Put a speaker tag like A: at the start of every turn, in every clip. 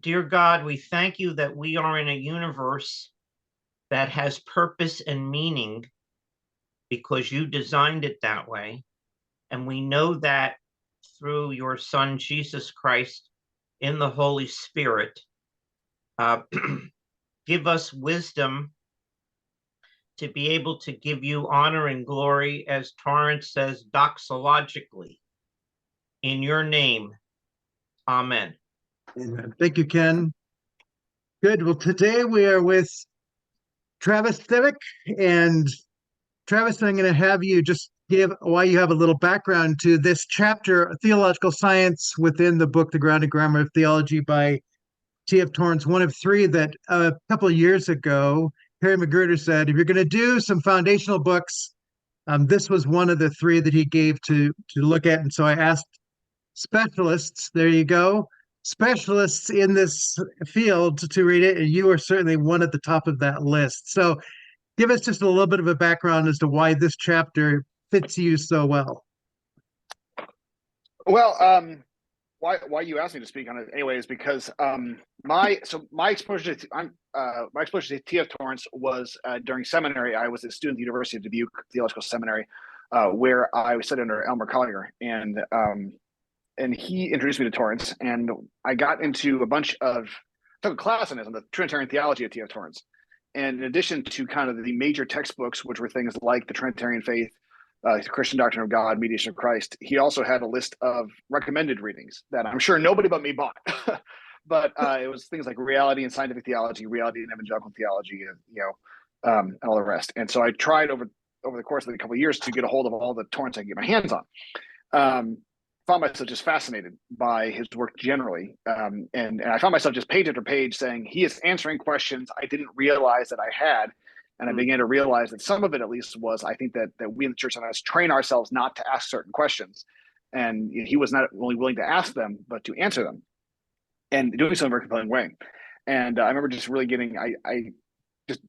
A: Dear God, we thank you that we are in a universe that has purpose and meaning because you designed it that way. And we know that through your Son, Jesus Christ, in the Holy Spirit. Uh, give us wisdom to be able to give you honor and glory, as Torrance says, doxologically. In your name, amen.
B: Amen. Thank you, Ken. Good. Well, today we are with Travis Stevick. And Travis, I'm going to have you just give why you have a little background to this chapter, Theological Science, within the book, The Grounded Grammar of Theology by T.F. Torrance, one of three that a couple of years ago, Harry McGruder said, if you're going to do some foundational books, this was one of the three that he gave to look at. And so I asked specialists, there you go, specialists in this field to read it, and you are certainly one at the top of that list. So give us just a little bit of a background as to why this chapter fits you so well.
C: Well, why you asked me to speak on it anyway is because my exposure to T.F. Torrance was during seminary. I was a student at the University of Dubuque Theological Seminary, where I was studying under Elmer Collier, and he introduced me to Torrance, and I got into took a class on this, on the Trinitarian theology of T.F. Torrance. And in addition to kind of the major textbooks, which were things like the Trinitarian Faith, the Christian Doctrine of God, Mediation of Christ, he also had a list of recommended readings that I'm sure nobody but me bought. But it was things like Reality and Scientific Theology, Reality and Evangelical Theology, and all the rest. And so I tried over the course of a couple of years to get a hold of all the Torrance I could get my hands on. Found myself just fascinated by his work generally. And I found myself just page after page saying, he is answering questions I didn't realize that I had. And I began to realize that some of it, at least, was, I think that we in the church sometimes train ourselves not to ask certain questions. And he was not only willing to ask them, but to answer them, and doing so in a very compelling way. And I remember just really I just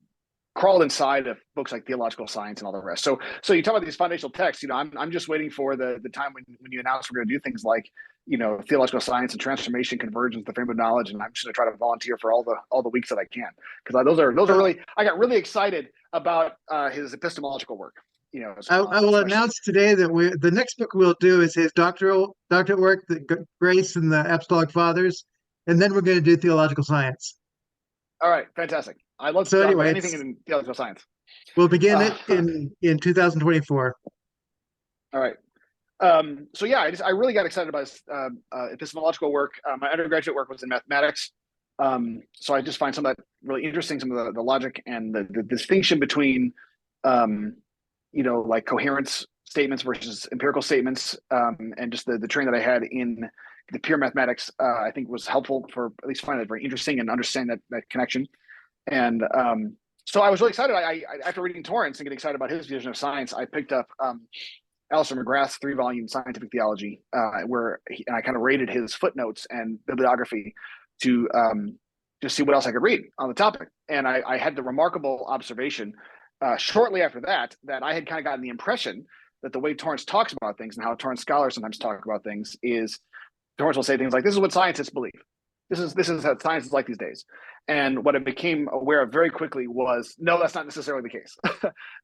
C: crawled inside of books like Theological Science and all the rest. So you talk about these foundational texts. I'm just waiting for the time when you announce we're going to do things like Theological Science and Transformation, Convergence, the Frame of Knowledge, and I'm just going to try to volunteer for all the weeks that I can, because those are really, I got really excited about his epistemological work.
B: I will announce today that the next book we'll do is his doctorate work, the Grace and the Apostolic Fathers, and then we're going to do Theological Science.
C: All right, fantastic. I love
B: so anyway,
C: anything in theological science.
B: We'll begin it in 2024.
C: All right. So yeah, I really got excited about his epistemological work. My undergraduate work was in mathematics. So I just find some of that really interesting, some of the logic and the distinction between, like coherence statements versus empirical statements, and just the training that I had in the pure mathematics, I think was helpful for at least finding it very interesting and understand that connection. And so I was really excited. I after reading Torrance and getting excited about his vision of science, I picked up Alistair McGrath's 3-volume Scientific Theology, and I kind of rated his footnotes and bibliography to just see what else I could read on the topic. And I had the remarkable observation shortly after that I had kind of gotten the impression that the way Torrance talks about things and how Torrance scholars sometimes talk about things is Torrance will say things like, this is what scientists believe. This is how science is like these days. And what I became aware of very quickly was, no, that's not necessarily the case.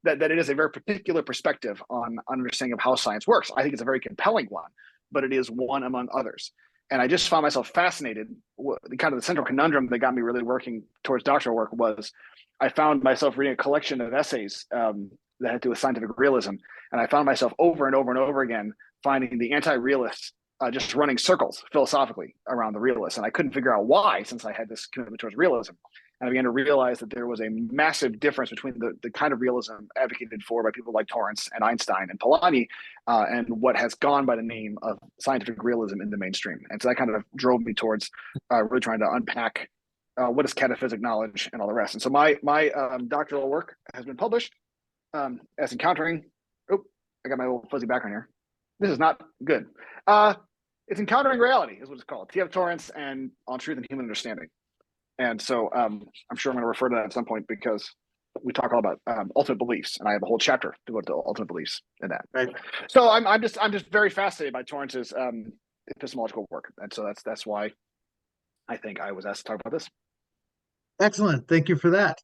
C: that it is a very particular perspective on understanding of how science works. I think it's a very compelling one, but it is one among others. And I just found myself fascinated. Kind of the central conundrum that got me really working towards doctoral work was I found myself reading a collection of essays that had to do with scientific realism. And I found myself over and over and over again finding the anti-realists just running circles philosophically around the realists. And I couldn't figure out why, since I had this commitment towards realism. And I began to realize that there was a massive difference between the kind of realism advocated for by people like Torrance and Einstein and Polanyi, and what has gone by the name of scientific realism in the mainstream. And so that kind of drove me towards really trying to unpack what is cataphysic knowledge and all the rest. And so my doctoral work has been published as Encountering, I got my little fuzzy background here. This is not good. It's Encountering Reality is what it's called. T.F. Torrance and On Truth and Human Understanding. And so I'm sure I'm going to refer to that at some point, because we talk all about ultimate beliefs, and I have a whole chapter devoted to ultimate beliefs in that.
B: Right.
C: So I'm just very fascinated by Torrance's epistemological work, and so that's why I think I was asked to talk about this.
B: Excellent. Thank you for that.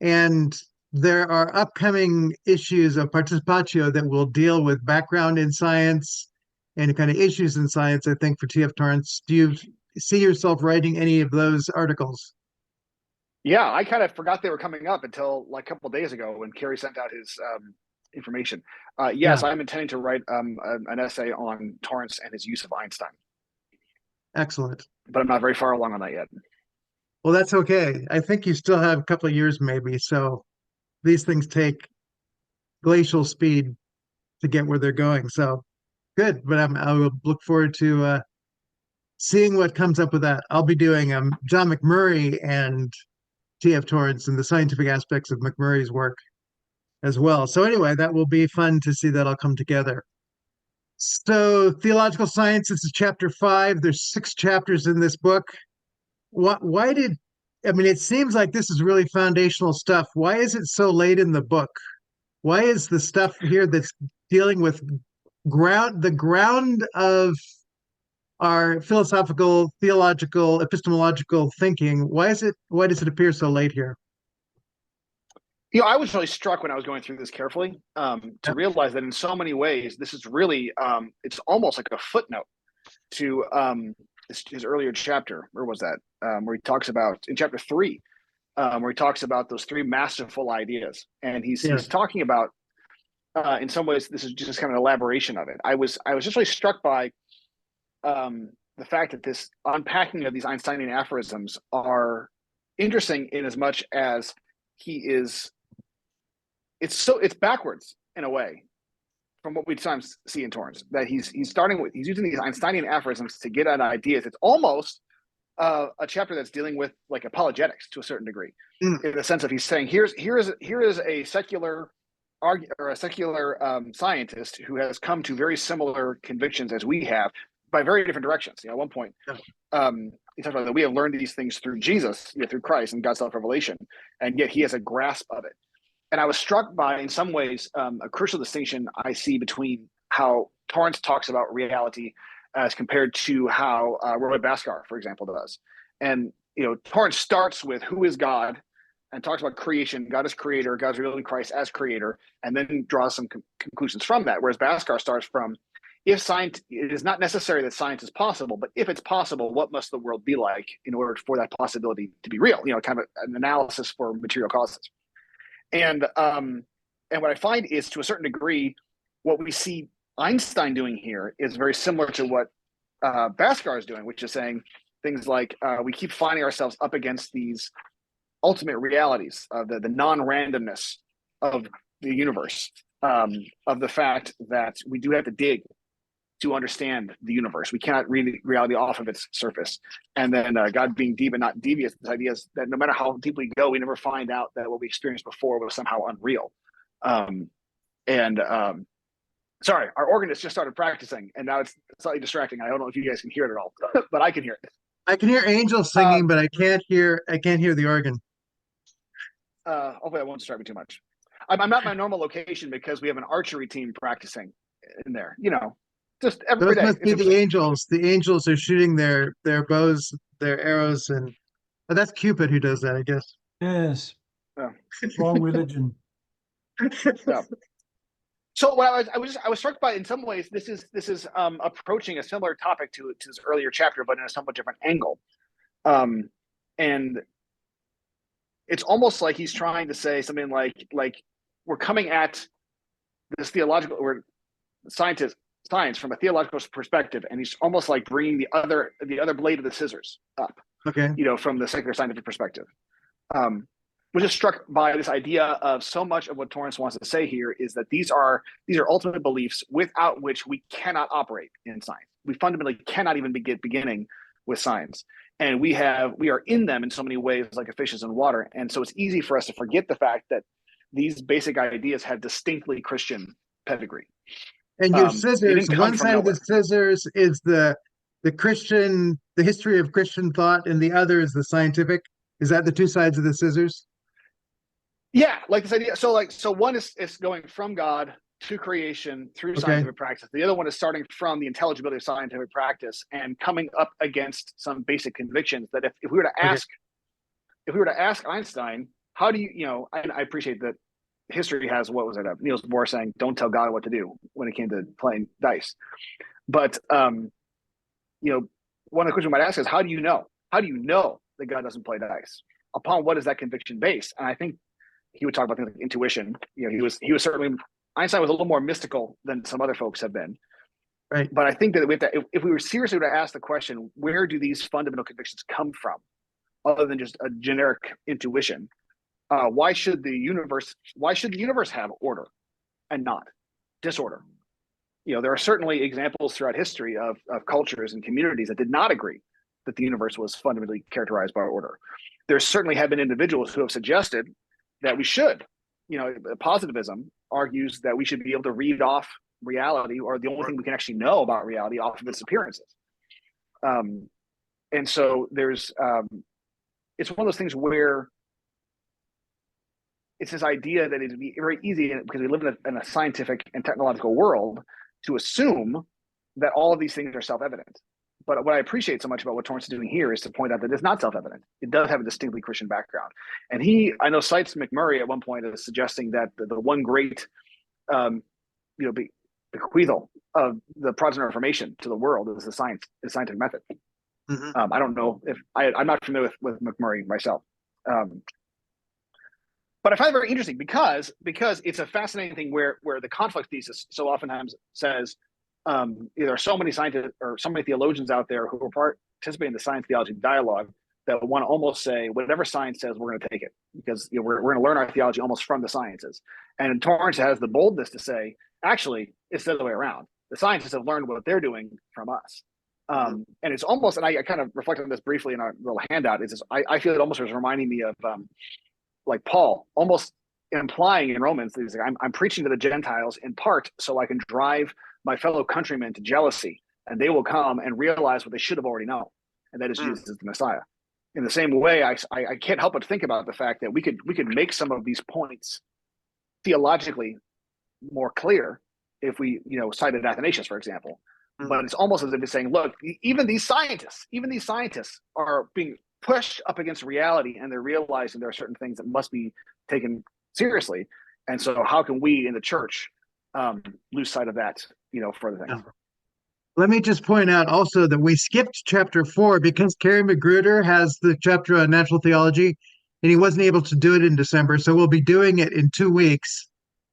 B: And there are upcoming issues of Participatio that will deal with background in science and kind of issues in science, I think, for T.F. Torrance. Do you see yourself writing any of those articles?
C: Yeah, I kind of forgot they were coming up until like a couple of days ago when Kerry sent out his information. Yes,
B: Yeah.
C: I'm intending to write an essay on Torrance and his use of Einstein,
B: Excellent.
C: but I'm not very far along on that yet.
B: Well, that's okay. I think you still have a couple of years maybe. So these things take glacial speed to get where they're going. So good. But I will look forward to seeing what comes up with that. I'll be doing John McMurray and T.F. Torrance and the scientific aspects of McMurray's work as well. So anyway, that will be fun to see that all come together. So theological science, this is chapter 5. There's 6 chapters in this book. Why did, I mean, it seems like this is really foundational stuff. Why is it so late in the book? Why is the stuff here that's dealing with the ground of our philosophical, theological, epistemological thinking, why does it appear so late here?
C: I was really struck when I was going through this carefully to realize that in so many ways, this is really, it's almost like a footnote to his earlier chapter. Where was that? Where he talks about, in chapter 3, where he talks about those 3 masterful ideas. And he's talking about, in some ways, this is just kind of an elaboration of it. I was just really struck by the fact that this unpacking of these Einsteinian aphorisms are interesting in as much as it's backwards in a way from what we sometimes see in Torrance, that he's using these Einsteinian aphorisms to get at ideas. It's almost a chapter that's dealing with like apologetics to a certain degree, in the sense of he's saying here is a secular scientist who has come to very similar convictions as we have by very different directions. At one point, he talks about that we have learned these things through Jesus, through Christ and God's self-revelation, and yet he has a grasp of it. And I was struck by, in some ways, a crucial distinction I see between how Torrance talks about reality as compared to how Roy Bhaskar, for example, does. And Torrance starts with who is God, and talks about creation. God is creator. God's revealed in Christ as creator, and then draws some conclusions from that. Whereas Bhaskar starts from, it is not necessary that science is possible, but if it's possible, what must the world be like in order for that possibility to be real? Kind of an analysis for material causes. And what I find is, to a certain degree, what we see Einstein doing here is very similar to what Bhaskar is doing, which is saying things like we keep finding ourselves up against these ultimate realities of the non-randomness of the universe, of the fact that we do have to dig to understand the universe. We cannot read reality off of its surface. And then God being deep and not devious, this idea is that no matter how deeply we go, we never find out that what we experienced before was somehow unreal. Sorry, our organist just started practicing, and now it's slightly distracting. I don't know if you guys can hear it at all, but I can hear it.
B: I can hear angels singing, but I can't hear the organ.
C: Hopefully that won't distract me too much. I'm not my normal location because we have an archery team practicing in there. Just every
B: Those
C: day.
B: must be the angels. The angels are shooting their bows, their arrows, and that's Cupid who does that, I guess.
D: Yes.
C: Yeah.
D: Wrong religion.
C: Yeah. So what I was struck by, in some ways, this is approaching a similar topic to his earlier chapter, but in a somewhat different angle. And it's almost like he's trying to say something like we're coming at this science from a theological perspective, and he's almost like bringing the other blade of the scissors up, from the secular scientific perspective. Was just struck by this idea of so much of what Torrance wants to say here is that these are ultimate beliefs without which we cannot operate in science. We fundamentally cannot even beginning with science, and we are in them in so many ways, like a fish is in water. And so it's easy for us to forget the fact that these basic ideas have distinctly Christian pedigree.
B: And your scissors, one side of the scissors is the Christian, the history of Christian thought, and the other is the scientific. Is that the 2 sides of the scissors?
C: Yeah, like this idea. So one is going from God to creation through
B: Okay.
C: scientific practice. The other one is starting from the intelligibility of scientific practice and coming up against some basic convictions that if we were to ask, if we were to ask Einstein, how do you, I appreciate that history has, what was it, Niels Bohr saying, don't tell God what to do when it came to playing dice. But, one of the questions we might ask is, how do you know? How do you know that God doesn't play dice? Upon what is that conviction based? And I think he would talk about things like intuition. He was certainly, Einstein was a little more mystical than some other folks have been.
B: Right.
C: But I think that if we were seriously to ask the question, where do these fundamental convictions come from, other than just a generic intuition? Why should the universe have order and not disorder? There are certainly examples throughout history of cultures and communities that did not agree that the universe was fundamentally characterized by order. There certainly have been individuals who have suggested that we should. Positivism argues that we should be able to read off reality, or the only thing we can actually know about reality, off of its appearances. And so there's, it's one of those things where it's this idea that it'd be very easy, because we live in a scientific and technological world, to assume that all of these things are self-evident. But what I appreciate so much about what Torrance is doing here is to point out that it's not self-evident. It does have a distinctly Christian background. And I know, cites McMurray at one point as suggesting that the one great, bequeathal of the Protestant Reformation to the world is the scientific method.
B: Mm-hmm.
C: I don't know if I'm not familiar with McMurray myself. But I find it very interesting because it's a fascinating thing where the conflict thesis so oftentimes says, there are so many scientists or so many theologians out there who are participating in the science theology dialogue that want to almost say, whatever science says, we're going to take it, because we're going to learn our theology almost from the sciences. And Torrance has the boldness to say, actually, it's the other way around. The scientists have learned what they're doing from us. And it's almost, and I kind of reflected on this briefly in our little handout, I feel it almost was reminding me of like Paul, almost implying in Romans, that he's like, I'm preaching to the Gentiles in part so I can drive my fellow countrymen to jealousy, and they will come and realize what they should have already known, and that is Jesus is the Messiah. In the same way, I can't help but think about the fact that we could make some of these points theologically more clear if we cited Athanasius, for example. But it's almost as if it's saying, look, even these scientists are being pushed up against reality, and they're realizing there are certain things that must be taken seriously. And so how can we in the church lose sight of that, for other things?
B: Let me just point out also that we skipped chapter 4 because Kerry Magruder has the chapter on natural theology, and he wasn't able to do it in December. So we'll be doing it in 2 weeks.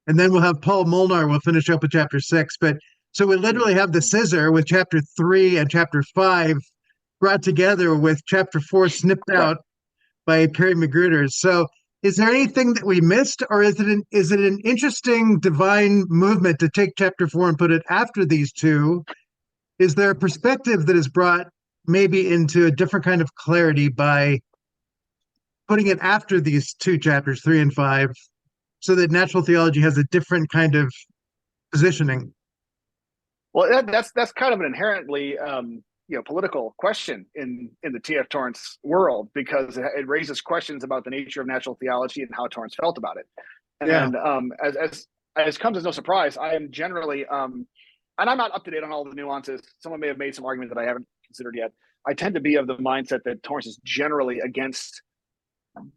B: And then we'll have Paul Molnar will finish up with chapter 6. But so we literally have the scissor with chapter 3 and chapter 5 brought together with chapter 4 snipped out by Kerry Magruder. So is there anything that we missed, or is it an interesting divine movement to take chapter 4 and put it after these two? Is there a perspective that is brought maybe into a different kind of clarity by putting it after these two chapters, 3 and 5, so that natural theology has a different kind of positioning?
C: Well, that's kind of an inherently political question in the T.F. Torrance world, because it raises questions about the nature of natural theology and how Torrance felt about it. And as comes as no surprise, I am generally and I'm not up to date on all the nuances. Someone may have made some argument that I haven't considered yet. I tend to be of the mindset that Torrance is generally against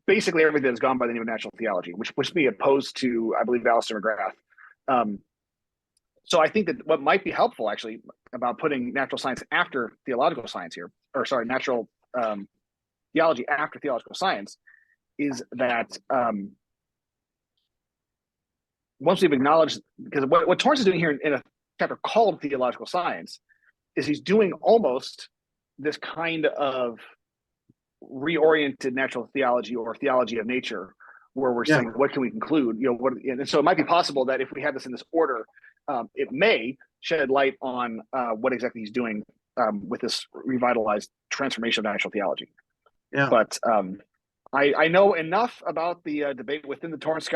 C: basically everything that's gone by the name of natural theology, which puts me opposed to, I believe, Alistair McGrath. So I think that what might be helpful, actually, about putting natural science after theological science here, or sorry, natural theology after theological science, is that once we've acknowledged, because what Torrance is doing here in a chapter called theological science is he's doing almost this kind of reoriented natural theology or theology of nature, where we're saying, what can we conclude? And so it might be possible that if we have this in this order, it may shed light on what exactly he's doing with this revitalized transformation of natural theology. But I know enough about the debate within the Torrance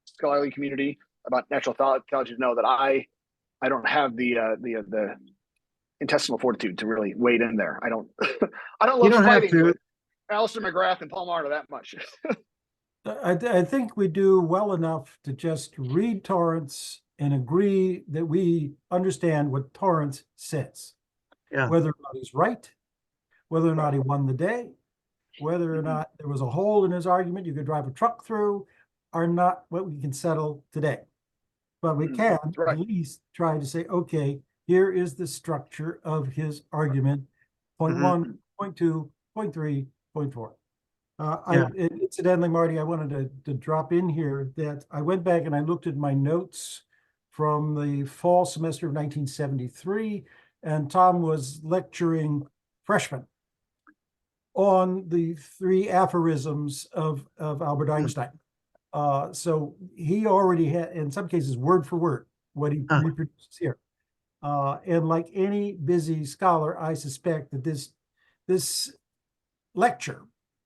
C: scholarly community about natural theology to know that I don't have the intestinal fortitude to really wade in there. I don't love fighting with Alistair McGrath and Paul Martin that much.
D: I think we do well enough to just read Torrance and agree that we understand what Torrance says.
B: Yeah.
D: Whether or not he's right, whether or not he won the day, whether or not there was a hole in his argument you could drive a truck through, are not what we can settle today. But we can at least try to say, okay, here is the structure of his argument, point one, point two, point three, point four. Incidentally, Marty, I wanted to drop in here that I went back and I looked at my notes from the fall semester of 1973, and Tom was lecturing freshmen on the three aphorisms of Albert Einstein. So he already had, in some cases, word for word, what he reproduces here. And like any busy scholar, I suspect that this lecture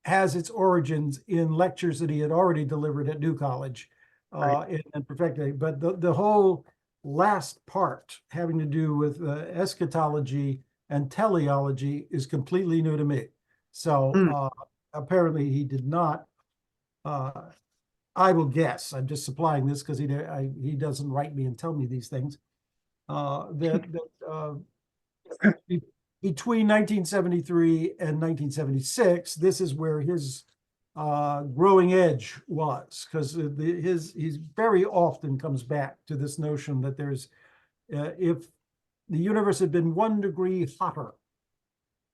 D: has its origins in lectures that he had already delivered at New College and perfected. But the whole last part having to do with eschatology and teleology is completely new to me. So apparently he did not. I will guess. I'm just supplying this because he doesn't write me and tell me these things. Between 1973 and 1976, this is where his growing edge was, because he's very often comes back to this notion that there's if the universe had been 1 degree hotter,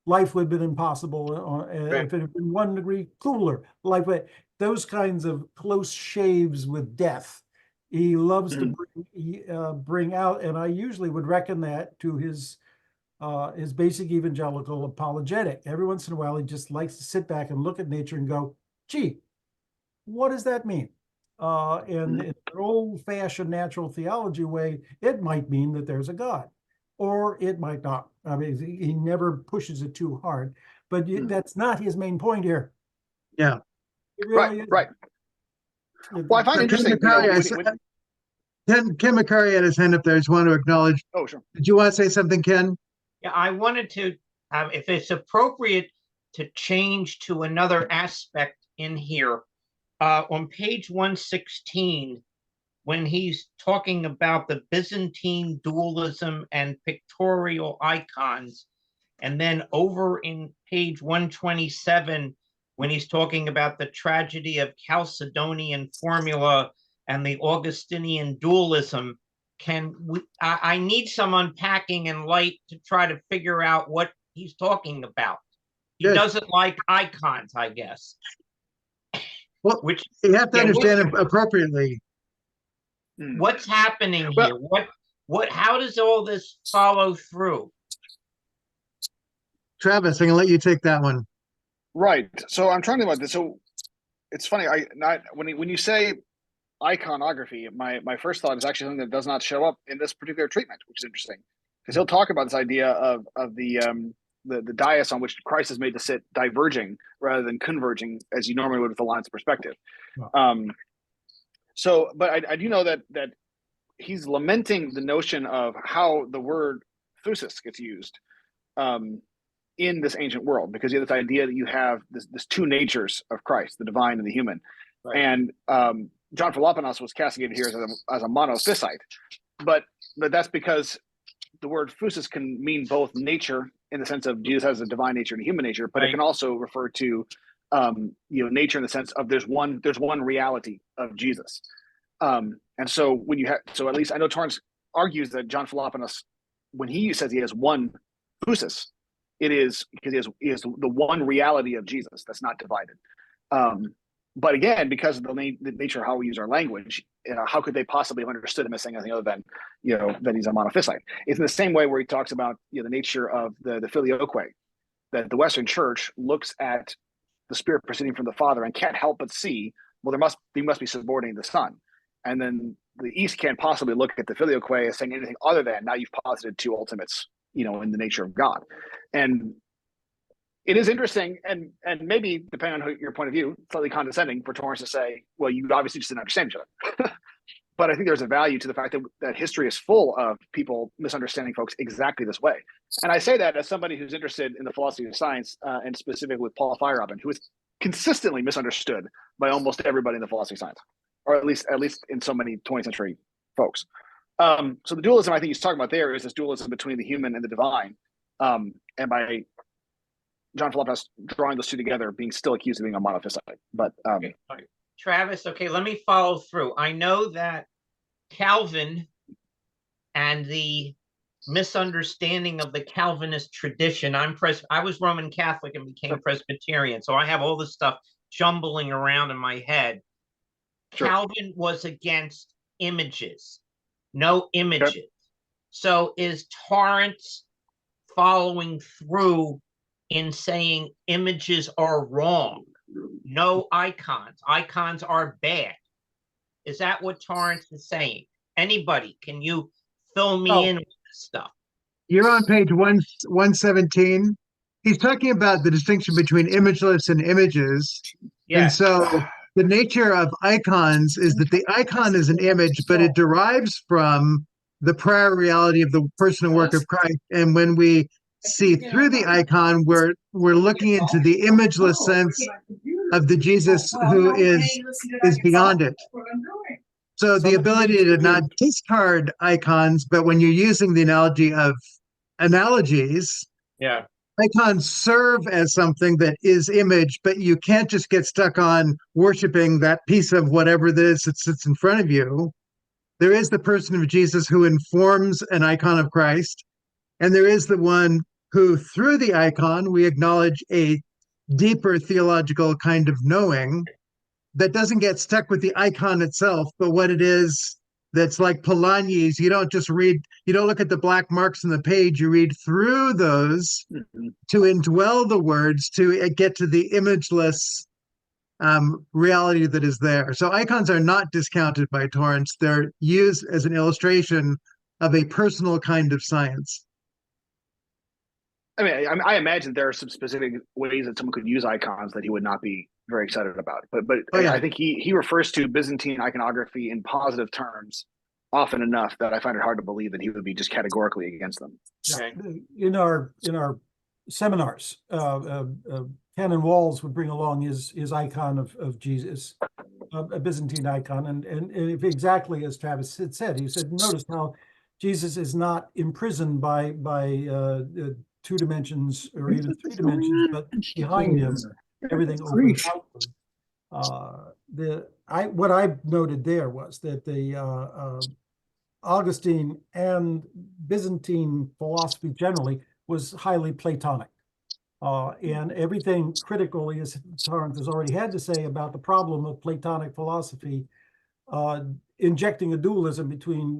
D: life would have been impossible. If it had been 1 degree cooler, life would. Those kinds of close shaves with death, he loves to bring out, and I usually would reckon that to his basic evangelical apologetic. Every once in a while, he just likes to sit back and look at nature and go, gee, what does that mean? And in an old-fashioned natural theology way, it might mean that there's a God, or it might not. I mean, he never pushes it too hard, but that's not his main point here.
B: Yeah.
D: It really is.
C: Right. Well, I find it interesting.
B: Ken McCurry had his hand up there. I just want to acknowledge.
C: Oh, sure.
B: Did you want to say something, Ken?
A: Yeah, I wanted to, if it's appropriate, to change to another aspect in here. On page 116, when he's talking about the Byzantine dualism and pictorial icons, and then over in page 127, when he's talking about the tragedy of Chalcedonian formula and the Augustinian dualism, I need some unpacking and light to try to figure out what he's talking about. He doesn't like icons, I guess.
B: Well, which you have to understand it appropriately.
A: What's happening here? How does all this follow through?
B: Travis, I'm gonna let you take that one.
C: Right. So I'm trying to think about this. So it's funny. When you say iconography, my first thought is actually something that does not show up in this particular treatment, which is interesting, because he'll talk about this idea of the dais on which Christ is made to sit diverging rather than converging as you normally would with the lines of perspective. Wow. But I do know that he's lamenting the notion of how the word phusis gets used in this ancient world, because you have this idea that you have this two natures of Christ, the divine and the human. Right. And John Philoponus was castigated here as a monophysite, but that's because the word phusis can mean both nature in the sense of Jesus has a divine nature and a human nature, but it can also refer to nature in the sense of there's one reality of Jesus. And so so at least I know Torrance argues that John Philoponus, when he says he has one phusis, it is because he has the one reality of Jesus that's not divided. But again, because of the nature of how we use our language, how could they possibly have understood him as saying anything other than, that he's a monophysite? It's in the same way where he talks about the nature of the filioque, that the Western Church looks at the Spirit proceeding from the Father and can't help but see, well, he must be subordinating the Son. And then the East can't possibly look at the filioque as saying anything other than, now you've posited two ultimates, in the nature of God. And it is interesting, and maybe, depending on your point of view, slightly condescending for Torrance to say, well, you obviously just didn't understand each other. But I think there's a value to the fact that history is full of people misunderstanding folks exactly this way. And I say that as somebody who's interested in the philosophy of science, and specifically with Paul Feyerabend, who is consistently misunderstood by almost everybody in the philosophy of science, or at least in so many 20th century folks. So the dualism I think he's talking about there is this dualism between the human and the divine. And by John Philippas drawing those two together, being still accused of being a monophysite. But
A: Okay. Travis, okay, let me follow through. I know that Calvin and the misunderstanding of the Calvinist tradition. I was Roman Catholic and became Presbyterian, so I have all this stuff jumbling around in my head.
C: Sure.
A: Calvin was against images, no images.
C: Okay.
A: So is Torrance following through in saying images are wrong? No icons. Icons are bad. Is that what Torrance is saying? Anybody, can you fill me in with this stuff?
B: You're on page 117. He's talking about the distinction between imageless and images.
A: Yeah.
B: And so the nature of icons is that the icon is an image, but it derives from the prior reality of the person and work of Christ. And when we see through the icon, we're looking into the imageless sense of the Jesus who is beyond it. So the ability to not discard icons, but when you're using the analogy of analogies,
A: Yeah.
B: icons serve as something that is image, but you can't just get stuck on worshiping that piece of whatever it is that sits in front of you. There is the person of Jesus who informs an icon of Christ, and there is the one who, through the icon, we acknowledge a deeper theological kind of knowing that doesn't get stuck with the icon itself, but what it is that's like Polanyi's. You don't just read, you don't look at the black marks on the page, you read through those to indwell the words, to get to the imageless reality that is there. So icons are not discounted by Torrance. They're used as an illustration of a personal kind of science.
C: I mean, I imagine there are some specific ways that someone could use icons that he would not be very excited about. But
B: Oh, yeah.
C: I think he refers to Byzantine iconography in positive terms often enough that I find it hard to believe that he would be just categorically against them.
A: Okay.
D: In our seminars, Canon Walls would bring along his icon of Jesus, a Byzantine icon, and if exactly as Travis had said, he said, notice how Jesus is not imprisoned by 2 dimensions or even 3 dimensions, but behind him everything opens outward. What I noted there was that the Augustine and Byzantine philosophy generally was highly Platonic. And everything critically, as Torrance has already had to say about the problem of Platonic philosophy, injecting a dualism between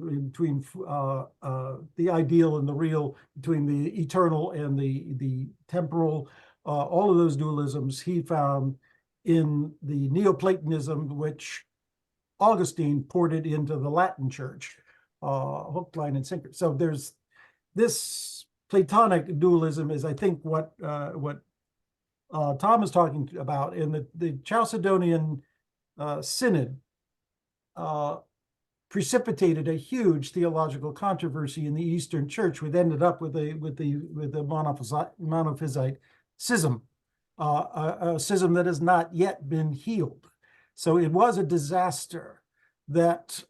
D: the ideal and the real, between the eternal and the temporal, all of those dualisms he found in the Neoplatonism, which Augustine ported into the Latin church, hook, line, and sinker. So there's this Platonic dualism is, I think, what Tom is talking about. In the Chalcedonian Synod precipitated a huge theological controversy in the Eastern Church, which ended up with the monophysite schism, a schism that has not yet been healed. So it was a disaster that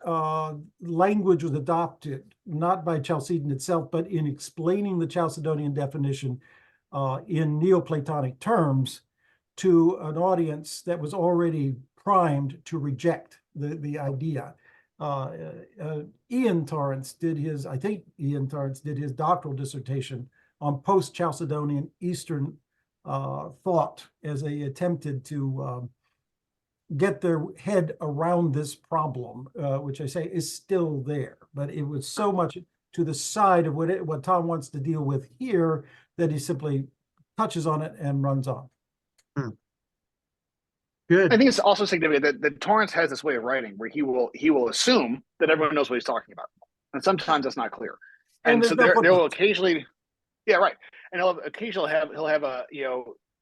D: language was adopted, not by Chalcedon itself, but in explaining the Chalcedonian definition in Neoplatonic terms to an audience that was already primed to reject the idea. Ian Torrance did his doctoral dissertation on post-Chalcedonian Eastern thought as they attempted to get their head around this problem, which I say is still there, but it was so much to the side of what Tom wants to deal with here that he simply touches on it and runs on.
B: Good.
C: I think it's also significant that Torrance has this way of writing where he will assume that everyone knows what he's talking about, and sometimes that's not clear. And so there will occasionally, yeah, right, and he'll have a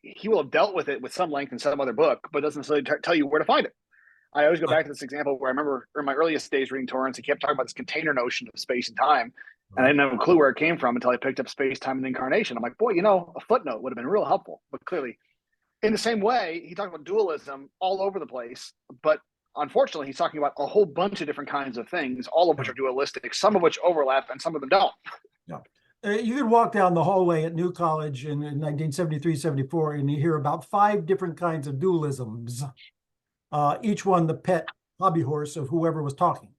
C: he will have dealt with it with some length in some other book, but doesn't necessarily tell you where to find it. I always go back to this example where I remember in my earliest days reading Torrance, he kept talking about this container notion of space and time, and I didn't have a clue where it came from until I picked up Space, Time, and Incarnation. I'm like, boy, a footnote would have been real helpful. But clearly, in the same way, he talked about dualism all over the place, but unfortunately, he's talking about a whole bunch of different kinds of things, all of which are dualistic, some of which overlap, and some of them don't.
D: Yeah. You could walk down the hallway at New College in 1973, 74, and you hear about 5 different kinds of dualisms, each one the pet hobby horse of whoever was talking.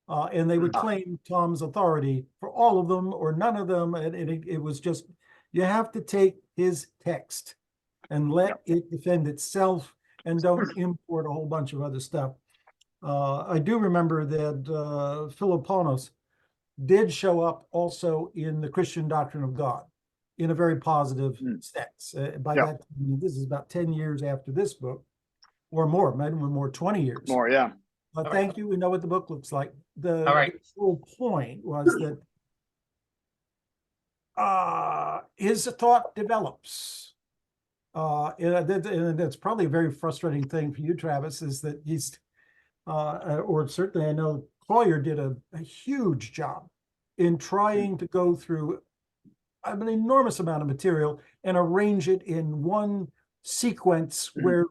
D: And they would claim Tom's authority for all of them or none of them. And it was just, you have to take his text and let it defend itself and don't import a whole bunch of other stuff. I do remember that Philoponos did show up also in the Christian doctrine of God in a very positive sense. By that time, this is about 10 years after this book, or more, maybe more, 20 years.
C: More, yeah.
D: But thank you. We know what the book looks like. The whole point was that his thought develops. And that's probably a very frustrating thing for you, Travis, is that he's, or certainly I know Collier did a huge job in trying to go through an enormous amount of material and arrange it in one sequence where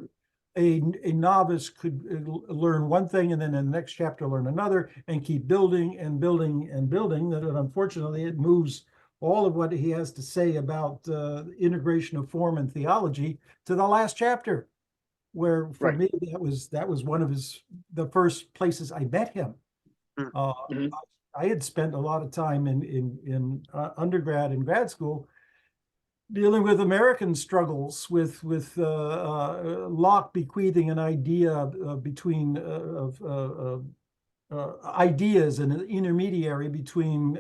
D: a novice could learn one thing and then in the next chapter learn another and keep building and building and building. That unfortunately it moves all of what he has to say about integration of form and theology to the last chapter, where for me that was one of the first places I met him. I had spent a lot of time in undergrad and grad school dealing with American struggles with Locke bequeathing an idea between ideas and an intermediary between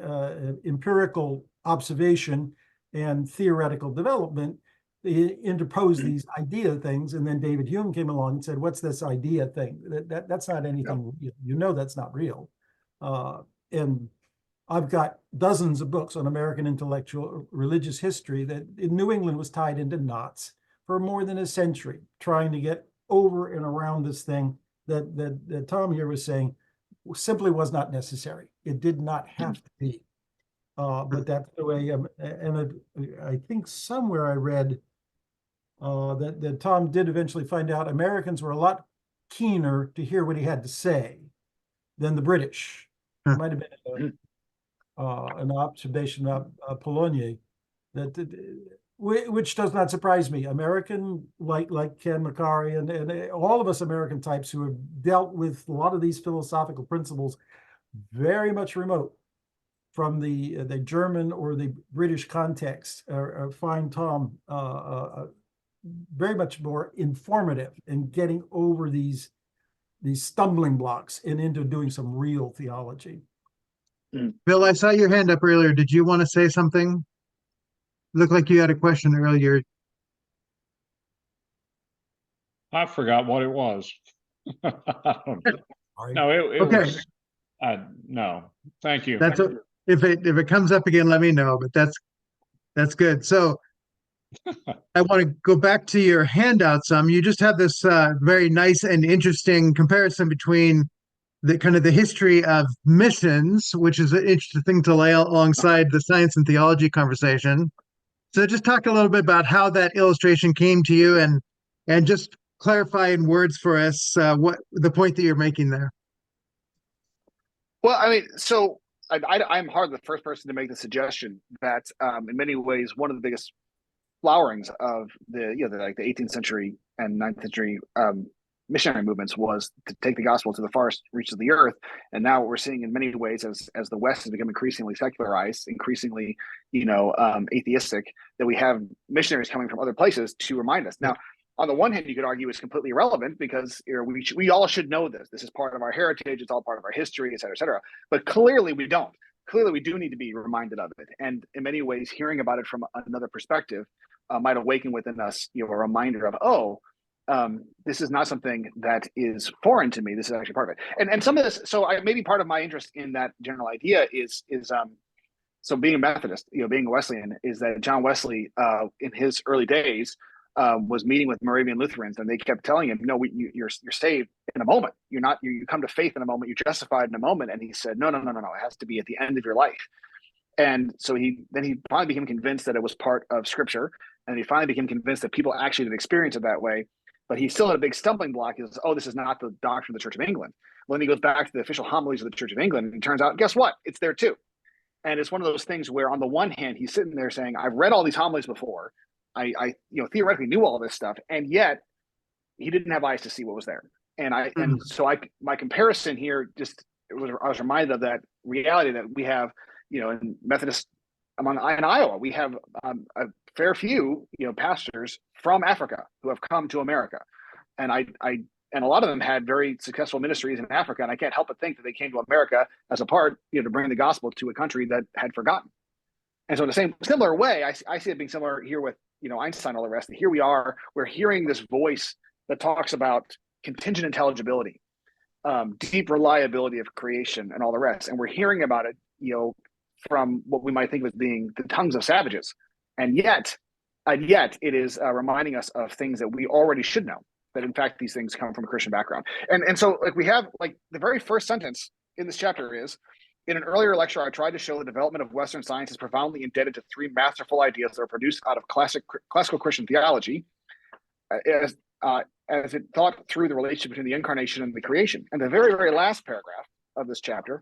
D: empirical observation and theoretical development. He interposed these idea things, and then David Hume came along and said, "What's this idea thing? That's not anything real. You know that's not real." And I've got dozens of books on American intellectual religious history that in New England was tied into knots for more than a century, trying to get over and around this thing that Tom here was saying simply was not necessary. It did not have to be. But that's the way, I think somewhere I read that Tom did eventually find out Americans were a lot keener to hear what he had to say than the British. It might have been an observation of Polonier, which does not surprise me. American, like Ken McCary and all of us American types who have dealt with a lot of these philosophical principles, very much remote from the German or the British context, find Tom very much more informative in getting over these stumbling blocks and into doing some real theology.
B: Bill, I saw your hand up earlier. Did you want to say something? Looked like you had a question earlier.
E: I forgot what it was. No, it
B: Okay.
E: was. No, thank you.
B: That's if it comes up again, let me know. But that's good. So I want to go back to your handout some. You just have this very nice and interesting comparison between the kind of the history of missions, which is an interesting thing to lay alongside the science and theology conversation. So just talk a little bit about how that illustration came to you and just clarify in words for us what the point that you're making there.
C: Well, I mean, so I'm hardly the first person to make the suggestion that in many ways, one of the biggest flowerings of the 18th century and 9th century missionary movements was to take the gospel to the farthest reaches of the earth. And now what we're seeing in many ways as the West has become increasingly secularized, increasingly, atheistic, that we have missionaries coming from other places to remind us. Now, on the one hand, you could argue it's completely irrelevant because we all should know this. This is part of our heritage. It's all part of our history, et cetera, et cetera. But clearly we don't. Clearly we do need to be reminded of it. And in many ways, hearing about it from another perspective might awaken within us, a reminder of, this is not something that is foreign to me. This is actually part of it. And some of this, maybe part of my interest in that general idea is so being a Methodist, being a Wesleyan, is that John Wesley, in his early days, was meeting with Moravian Lutherans, and they kept telling him, "No, you're saved in a moment. You're not. You come to faith in a moment. You're justified in a moment." And he said, "No. It has to be at the end of your life." And so he finally became convinced that it was part of Scripture, and he finally became convinced that people actually did experience it that way. but he still had a big stumbling block. He says, oh, this is not the doctrine of the Church of England. Well, then he goes back to the official homilies of the Church of England, and it turns out, guess what? It's there too. And it's one of those things where, on the one hand, he's sitting there saying, I've read all these homilies before. I theoretically knew all this stuff, and yet he didn't have eyes to see what was there. And my comparison here I was reminded of that reality that we have, in Methodist in Iowa, we have a fair few, pastors from Africa who have come to America, and and a lot of them had very successful ministries in Africa. And I can't help but think that they came to America as a part, to bring the gospel to a country that had forgotten. And so in the similar way, I see it being similar here with, Einstein and all the rest. And here we're hearing this voice that talks about contingent intelligibility, deep reliability of creation and all the rest. And we're hearing about it, from what we might think of as being the tongues of savages. And yet it is reminding us of things that we already should know, that in fact, these things come from a Christian background. And so we have the very first sentence in this chapter is, in an earlier lecture, I tried to show the development of Western science is profoundly indebted to three masterful ideas that are produced out of classical Christian theology, as it thought through the relationship between the incarnation and the creation. And the very, very last paragraph of this chapter,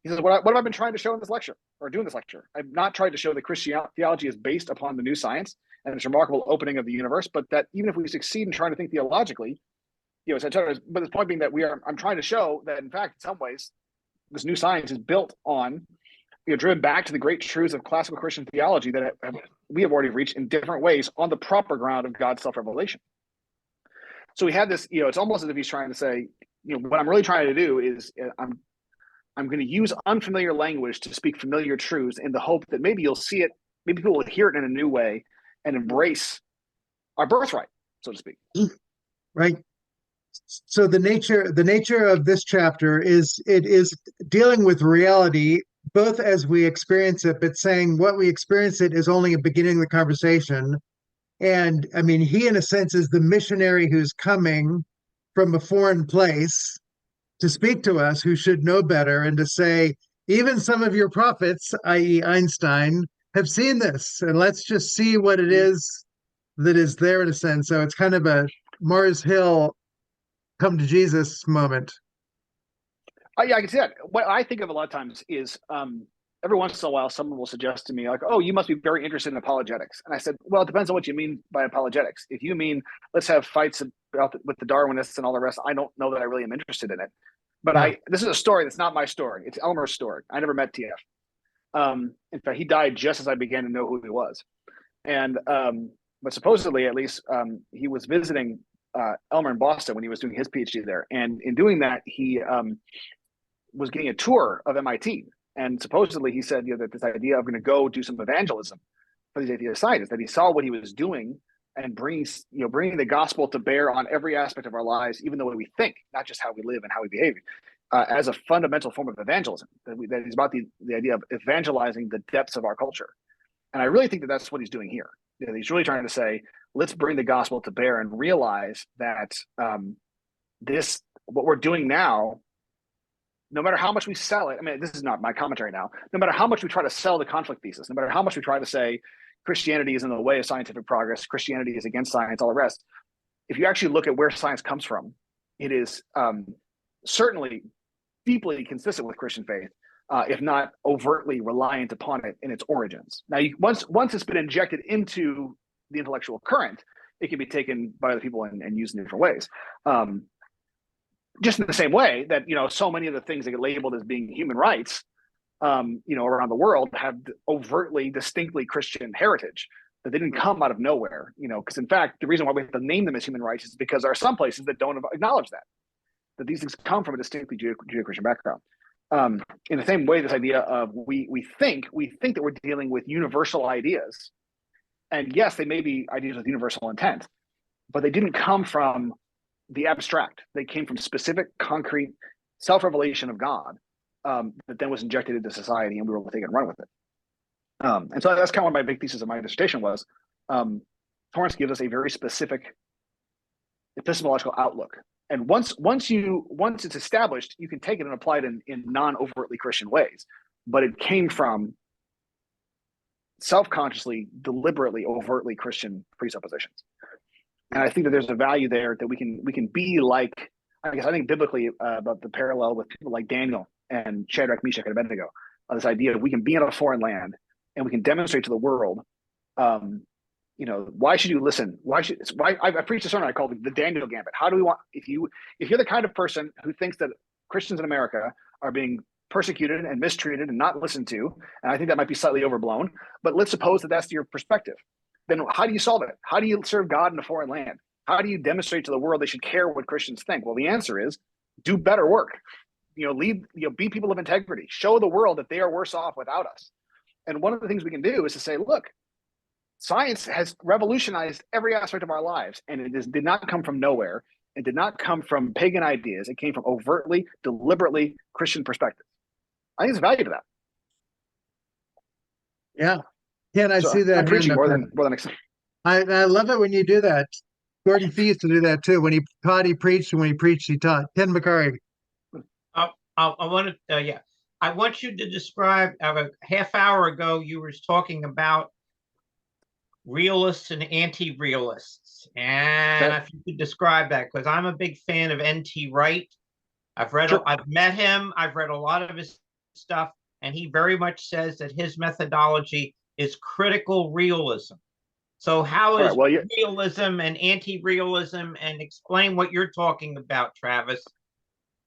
C: he says, what have I been trying to show in this lecture, or doing this lecture? I've not tried to show that Christian theology is based upon the new science and its remarkable opening of the universe, but that even if we succeed in trying to think theologically, but the point being that I'm trying to show that, in fact, in some ways, this new science is built on, driven back to the great truths of classical Christian theology that we have already reached in different ways on the proper ground of God's self-revelation. So we have this, it's almost as if he's trying to say, what I'm really trying to do is I'm going to use unfamiliar language to speak familiar truths in the hope that maybe you'll see it, maybe people will hear it in a new way and embrace our birthright, so to speak.
B: Right. So the nature of this chapter is dealing with reality, both as we experience it, but saying what we experience it is only a beginning of the conversation. And I mean, he, in a sense, is the missionary who's coming from a foreign place to speak to us, who should know better, and to say, even some of your prophets, i.e. Einstein, have seen this, and let's just see what it is that is there, in a sense. So it's kind of a Mars Hill come to Jesus moment.
C: Yeah, I can see that. What I think of a lot of times is every once in a while, someone will suggest to me, like, oh, you must be very interested in apologetics. And I said, well, it depends on what you mean by apologetics. If you mean, let's have fights with the Darwinists and all the rest, I don't know that I really am interested in it. But
B: Yeah.
C: this is a story that's not my story. It's Elmer's story. I never met TF. In fact, he died just as I began to know who he was. And but supposedly, at least, he was visiting Elmer in Boston when he was doing his PhD there. And in doing that, he was getting a tour of MIT. And supposedly he said, that this idea of going to go do some evangelism for these atheist scientists, that he saw what he was doing and bringing the gospel to bear on every aspect of our lives, even the way we think, not just how we live and how we behave, as a fundamental form of evangelism. That is about the idea of evangelizing the depths of our culture. And I really think that that's what he's doing here. He's really trying to say, let's bring the gospel to bear and realize that what we're doing now, no matter how much we sell it, I mean, this is not my commentary now, no matter how much we try to sell the conflict thesis, no matter how much we try to say Christianity is in the way of scientific progress, Christianity is against science, all the rest, if you actually look at where science comes from, it is certainly deeply consistent with Christian faith, if not overtly reliant upon it in its origins. Now, once it's been injected into the intellectual current, it can be taken by other people and used in different ways. Just in the same way that, so many of the things that get labeled as being human rights, around the world have overtly, distinctly Christian heritage, that they didn't come out of nowhere, because in fact, the reason why we have to name them as human rights is because there are some places that don't acknowledge that these things come from a distinctly Judeo-Christian background. In the same way, this idea of we think that we're dealing with universal ideas, and yes, they may be ideas with universal intent, but they didn't come from the abstract. They came from specific, concrete self-revelation of God that then was injected into society, and we were able to take it and run with it. And so that's kind of one of my big theses of my dissertation was Torrance gives us a very specific epistemological outlook. And once it's established, you can take it and apply it in non-overtly Christian ways. But it came from self-consciously, deliberately, overtly Christian presuppositions. And I think that there's a value there that we can be like, I think biblically about the parallel with people like Daniel and Shadrach, Meshach, and Abednego, this idea of we can be in a foreign land and we can demonstrate to the world, why should you listen? Why I preached a sermon I called the Daniel Gambit. How do we want, if you're the kind of person who thinks that Christians in America are being persecuted and mistreated and not listened to, and I think that might be slightly overblown, but let's suppose that that's your perspective. Then how do you solve it? How do you serve God in a foreign land? How do you demonstrate to the world they should care what Christians think? Well, the answer is do better work. Be people of integrity. Show the world that they are worse off without us. And one of the things we can do is to say, look, science has revolutionized every aspect of our lives, and it did not come from nowhere. It did not come from pagan ideas. It came from overtly, deliberately Christian perspectives. I think there's value to that.
B: Yeah. Ken, I see that.
C: I'm preaching more than
B: I love it when you do that. Gordon Fee used to do that too. When he taught, he preached, and when he preached, he taught. Ken McCarry.
A: I want you to describe. A half hour ago, you were talking about realists and anti-realists, and if you could describe that, because I'm a big fan of N.T. Wright. I've met him. I've read a lot of his stuff, and he very much says that his methodology is critical realism. So how is realism and anti-realism, and explain what you're talking about, Travis?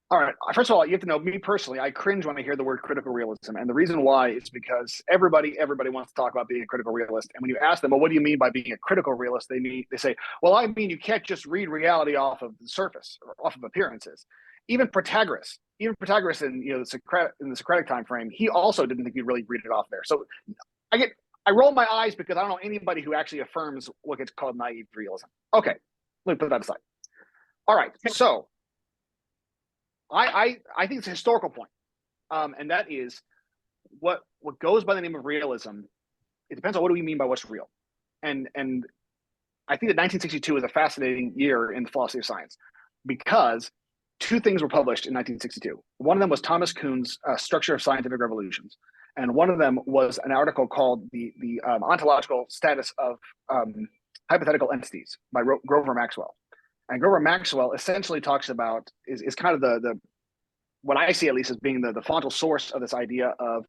C: All right. First of all, you have to know me personally. I cringe when I hear the word critical realism. And the reason why is because everybody wants to talk about being a critical realist. And when you ask them, well, what do you mean by being a critical realist? They say, well, I mean, you can't just read reality off of the surface or off of appearances. Even Protagoras in the Socratic time frame, he also didn't think you'd really read it off there. So I roll my eyes because I don't know anybody who actually affirms what gets called naive realism. Okay, let me put that aside. All right, so I think it's a historical point, and that is what goes by the name of realism. It depends on what do we mean by what's real, and I think that 1962 is a fascinating year in the philosophy of science because two things were published in 1962. One of them was Thomas Kuhn's Structure of Scientific Revolutions, and one of them was an article called the Ontological Status of Hypothetical Entities by Grover Maxwell. And Grover Maxwell essentially talks about is kind of the what I see at least as being the fontal source of this idea of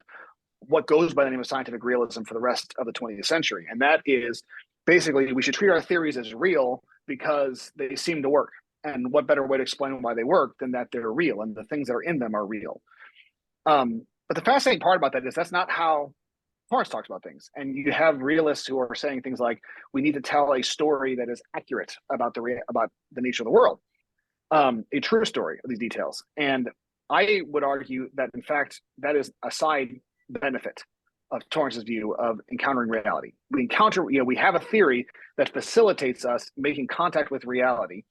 C: what goes by the name of scientific realism for the rest of the 20th century. And that is basically we should treat our theories as real because they seem to work. And what better way to explain why they work than that they're real and the things that are in them are real. But the fascinating part about that is that's not how Torrance talks about things. And you have realists who are saying things like, we need to tell a story that is accurate about the nature of the world, a true story of these details. And I would argue that, in fact, that is a side benefit of Torrance's view of encountering reality. We have a theory that facilitates us making contact with reality.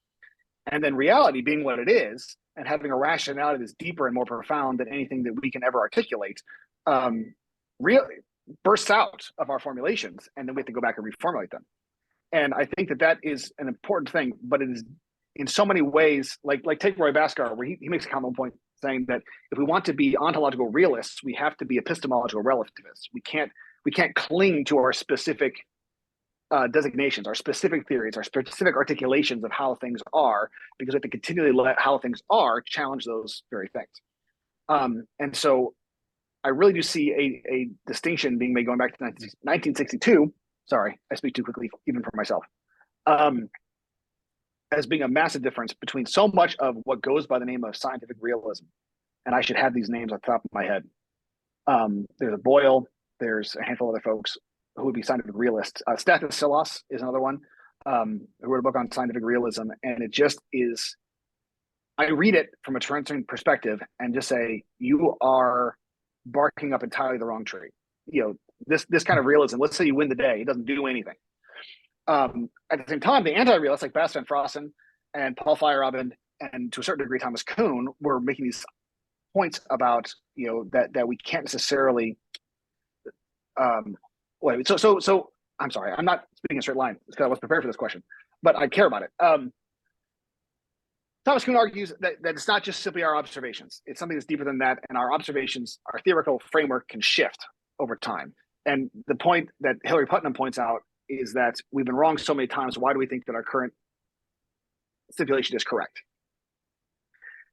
C: And then reality being what it is, and having a rationality that's deeper and more profound than anything that we can ever articulate, really bursts out of our formulations, and then we have to go back and reformulate them. And I think that is an important thing, but it is in so many ways, like take Roy Bhaskar, where he makes a common point saying that if we want to be ontological realists, we have to be epistemological relativists. We can't cling to our specific designations, our specific theories, our specific articulations of how things are, because we have to continually let how things are challenge those very things. And so I really do see a distinction being made going back to 1962. Sorry, I speak too quickly even for myself. As being a massive difference between so much of what goes by the name of scientific realism, and I should have these names on top of my head. There's a Boyle, there's a handful of other folks who would be scientific realists. Stathis is another one who wrote a book on scientific realism, and it just is. I read it from a Torrancean perspective and just say, you are barking up entirely the wrong tree. This kind of realism. Let's say you win the day, it doesn't do anything. At the same time, the anti-realists like Bas van Frossen and Paul Feyerabend, and to a certain degree Thomas Kuhn, were making these points about that we can't necessarily. So I'm sorry, I'm not speaking a straight line because I was prepared for this question, but I care about it. Thomas Kuhn argues that it's not just simply our observations; it's something that's deeper than that, and our observations, our theoretical framework, can shift over time. And the point that Hilary Putnam points out is that we've been wrong so many times. Why do we think that our current stipulation is correct.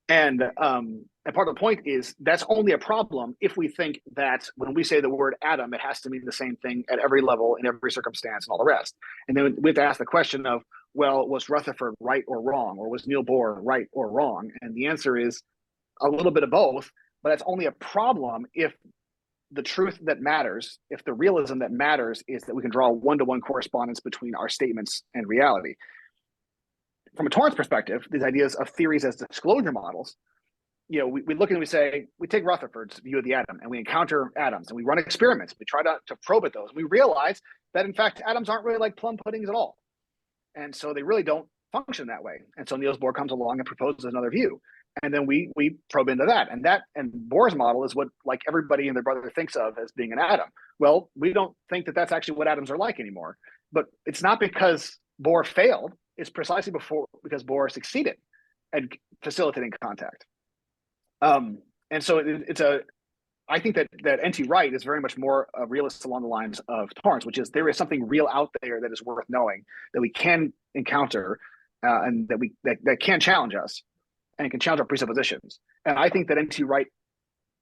C: And part of the point is that's only a problem if we think that when we say the word atom, it has to mean the same thing at every level, in every circumstance, and all the rest. And then we have to ask the question of, well, was Rutherford right or wrong? Or was Niels Bohr right or wrong? And the answer is a little bit of both, but that's only a problem if the truth that matters, if the realism that matters is that we can draw a one-to-one correspondence between our statements and reality. From a Torrance perspective, these ideas of theories as disclosure models, we look and we say, we take Rutherford's view of the atom and we encounter atoms and we run experiments. We try to probe at those. We realize that, in fact, atoms aren't really like plum puddings at all. And so they really don't function that way. And so Niels Bohr comes along and proposes another view. And then we probe into that. And Bohr's model is what like everybody and their brother thinks of as being an atom. Well, we don't think that that's actually what atoms are like anymore. But it's not because Bohr failed. It's precisely because Bohr succeeded at facilitating contact. And so I think that N.T. Wright is very much more a realist along the lines of Torrance, which is there is something real out there that is worth knowing, that we can encounter, and that can challenge us and can challenge our presuppositions. And I think that N.T. Wright,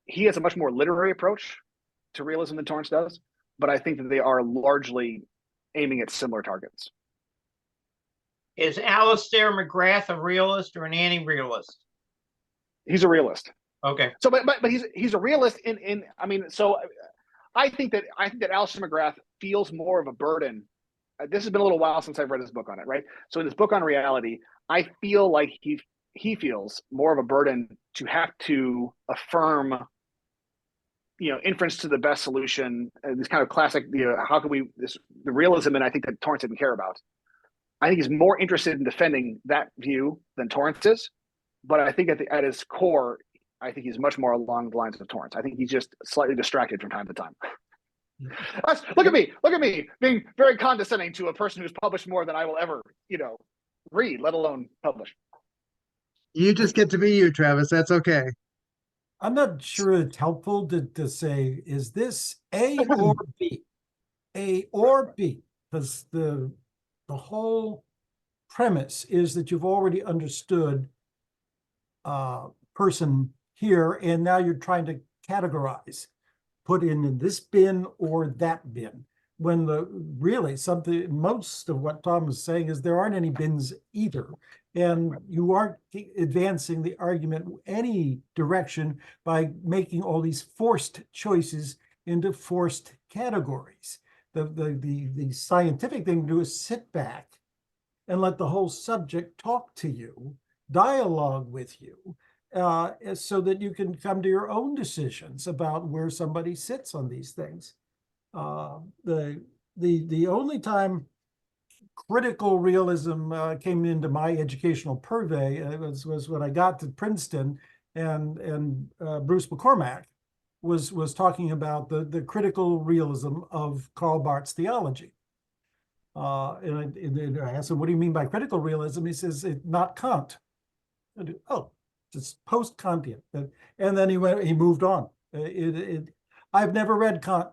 C: he has a much more literary approach to realism than Torrance does, but I think that they are largely aiming at similar targets.
A: Is Alistair McGrath a realist or an anti-realist?
C: He's a realist.
A: Okay.
C: So, but he's a realist so I think that Alistair McGrath feels more of a burden. This has been a little while since I've read his book on it, right? So in his book on reality, I feel like he feels more of a burden to have to affirm, inference to the best solution. This kind of classic, how can we the realism, and I think that Torrance didn't care about. I think he's more interested in defending that view than Torrance is, but I think at his core, I think he's much more along the lines of Torrance. I think he's just slightly distracted from time to time. Look at me being very condescending to a person who's published more than I will ever, read, let alone publish.
B: You just get to be you, Travis. That's okay.
D: I'm not sure it's helpful to say, is this A or B? A or B? Because the whole premise is that you've already understood person here, and now you're trying to categorize, put in this bin or that bin, when most of what Tom is saying is there aren't any bins either, and you aren't advancing the argument any direction by making all these forced choices into forced categories. The scientific thing to do is sit back and let the whole subject talk to you, dialogue with you, so that you can come to your own decisions about where somebody sits on these things. The only time critical realism came into my educational purvey was when I got to Princeton, and Bruce McCormack was talking about the critical realism of Karl Barth's theology. And I asked him, what do you mean by critical realism? He says, not Kant. It's post-Kantian. And then he moved on. I've never read Kant.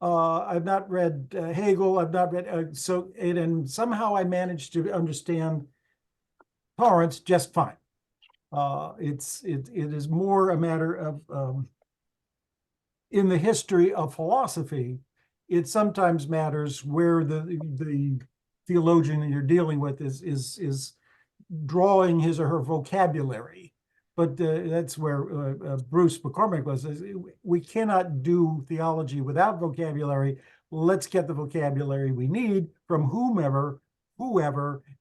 D: I've not read Hegel. I've not read, and somehow I managed to understand Torrance just fine. It is more a matter of, in the history of philosophy, it sometimes matters where the theologian you're dealing with is drawing his or her vocabulary. But that's where Bruce McCormack was. We cannot do theology without vocabulary. Let's get the vocabulary we need from whoever,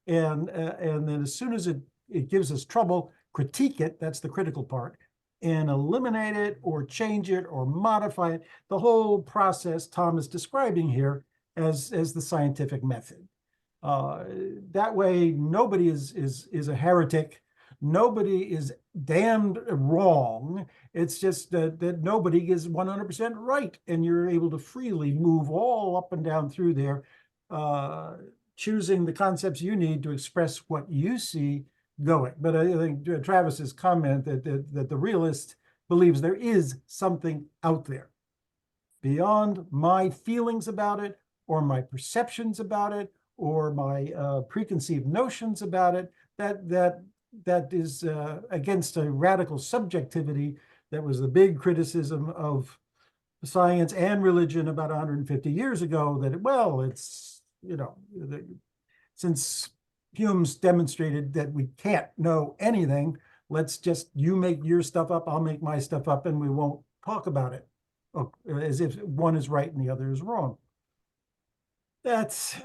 D: and then as soon as it gives us trouble, critique it. That's the critical part, and eliminate it or change it or modify it. The whole process Tom is describing here as the scientific method. That way, nobody is a heretic. Nobody is damned wrong. It's just that nobody is 100% right, and you're able to freely move all up and down through there, choosing the concepts you need to express what you see going. But I think Travis's comment that the realist believes there is something out there beyond my feelings about it, or my perceptions about it, or my preconceived notions about it, that is against a radical subjectivity that was the big criticism of science and religion about 150 years ago, that, well, it's, since Hume's demonstrated that we can't know anything, let's just, you make your stuff up, I'll make my stuff up, and we won't talk about it, as if one is right and the other is wrong. That's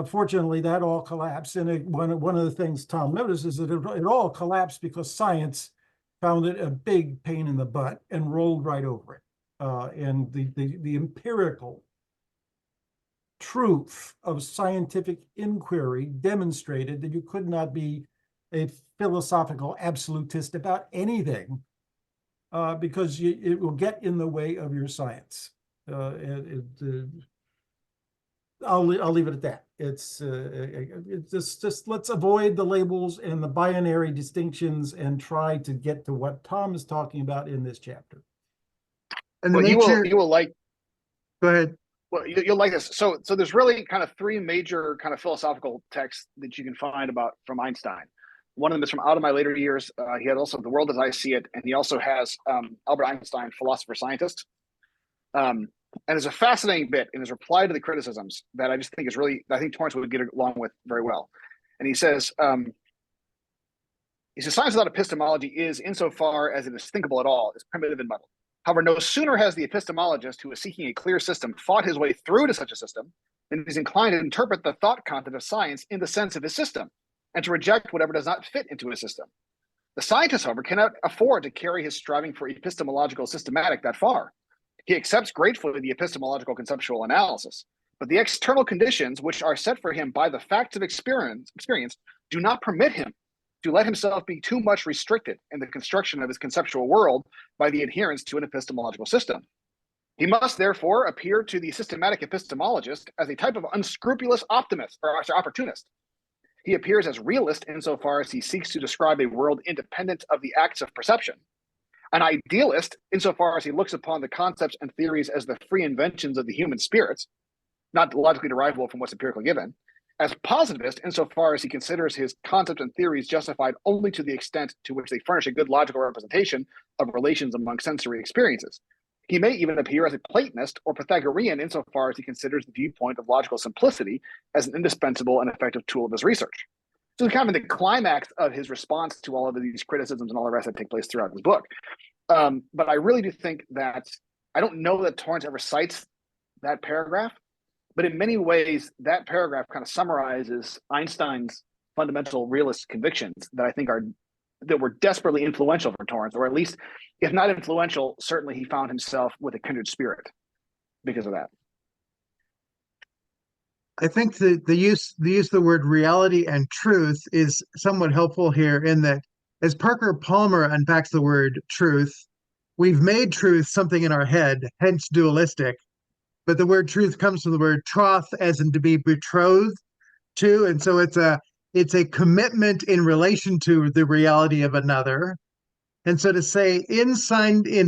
D: fortunately, that all collapsed. And one of the things Tom noticed is that it all collapsed because science found it a big pain in the butt and rolled right over it. And the empirical truth of scientific inquiry demonstrated that you could not be a philosophical absolutist about anything, because it will get in the way of your science. I'll leave it at that. It's just let's avoid the labels and the binary distinctions and try to get to what Tom is talking about in this chapter.
B: And the
C: Well,
B: nature.
C: you will like.
B: Go ahead.
C: Well, you'll like this. So there's really kind of three major kind of philosophical texts that you can find about from Einstein. One of them is from out of my later years. He had also The World as I See It, and he also has Albert Einstein, Philosopher Scientist. And there's a fascinating bit in his reply to the criticisms that I just think is really, I think Torrance would get along with very well. And he says, science without epistemology is, insofar as it is thinkable at all, is primitive and muddled. However, no sooner has the epistemologist who is seeking a clear system fought his way through to such a system than he's inclined to interpret the thought content of science in the sense of his system and to reject whatever does not fit into his system. The scientist, however, cannot afford to carry his striving for epistemological systematic that far. He accepts gratefully the epistemological conceptual analysis, but the external conditions which are set for him by the facts of experience do not permit him to let himself be too much restricted in the construction of his conceptual world by the adherence to an epistemological system. He must therefore appear to the systematic epistemologist as a type of unscrupulous optimist or opportunist. He appears as realist insofar as he seeks to describe a world independent of the acts of perception, an idealist insofar as he looks upon the concepts and theories as the free inventions of the human spirits, not logically derivable from what's empirically given, as positivist insofar as he considers his concepts and theories justified only to the extent to which they furnish a good logical representation of relations among sensory experiences. He may even appear as a Platonist or Pythagorean insofar as he considers the viewpoint of logical simplicity as an indispensable and effective tool of his research. So kind of in the climax of his response to all of these criticisms and all the rest that take place throughout his book. But I really do think that, I don't know that Torrance ever cites that paragraph, but in many ways, that paragraph kind of summarizes Einstein's fundamental realist convictions that I think that were desperately influential for Torrance, or at least, if not influential, certainly he found himself with a kindred spirit because of that.
B: I think the use of the word reality and truth is somewhat helpful here, in that, as Parker Palmer unpacks the word truth, we've made truth something in our head, hence dualistic. But the word truth comes from the word troth, as in to be betrothed to, and so it's a commitment in relation to the reality of another. And so to say in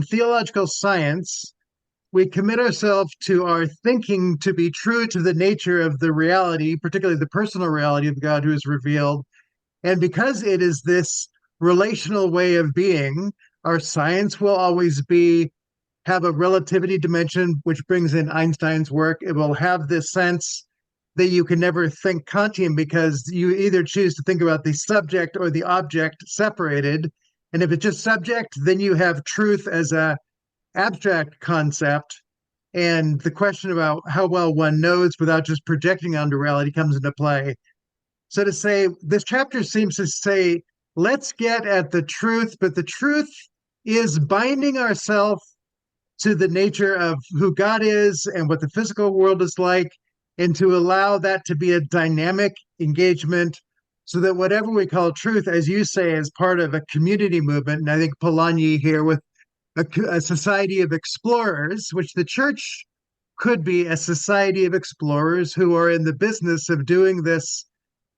B: theological science, we commit ourselves to our thinking to be true to the nature of the reality, particularly the personal reality of God who is revealed. And because it is this relational way of being, our science will always have a relativity dimension, which brings in Einstein's work. It will have this sense that you can never think Kantian, because you either choose to think about the subject or the object separated. And if it's just subject, then you have truth as a abstract concept, and the question about how well one knows without just projecting onto reality comes into play. So to say, this chapter seems to say, let's get at the truth, but the truth is binding ourselves to the nature of who God is and what the physical world is like, and to allow that to be a dynamic engagement, so that whatever we call truth, as you say, is part of a community movement. And I think Polanyi here with a society of explorers, which the church could be a society of explorers who are in the business of doing this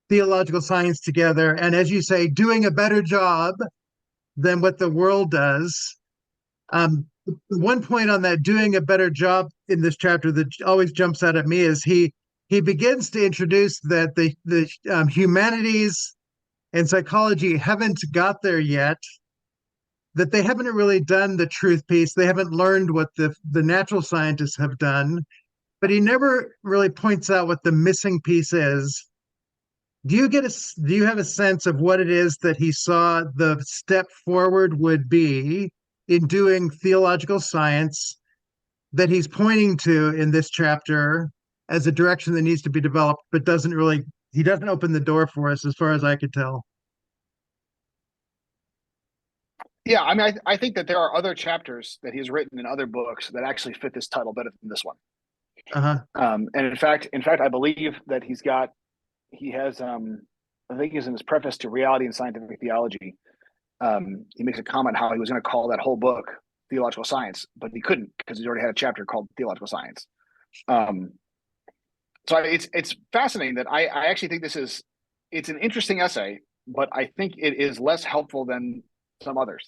B: theological science together. And as you say, doing a better job than what the world does. One point on that, doing a better job, in this chapter that always jumps out at me is he he begins to introduce that the humanities and psychology haven't got there yet, that they haven't really done the truth piece. They haven't learned what the natural scientists have done, but he never really points out what the missing piece is. Do you have a sense of what it is that he saw the step forward would be in doing theological science that he's pointing to in this chapter as a direction that needs to be developed, but he doesn't open the door for us as far as I could tell.
C: Yeah, I mean, I think that there are other chapters that he's written in other books that actually fit this title better than this one. And in fact, I believe that he has, I think he's in his preface to Reality and Scientific Theology. He makes a comment how he was going to call that whole book Theological Science, but he couldn't because he's already had a chapter called Theological Science. So it's fascinating that I actually think it's an interesting essay, but I think it is less helpful than some others.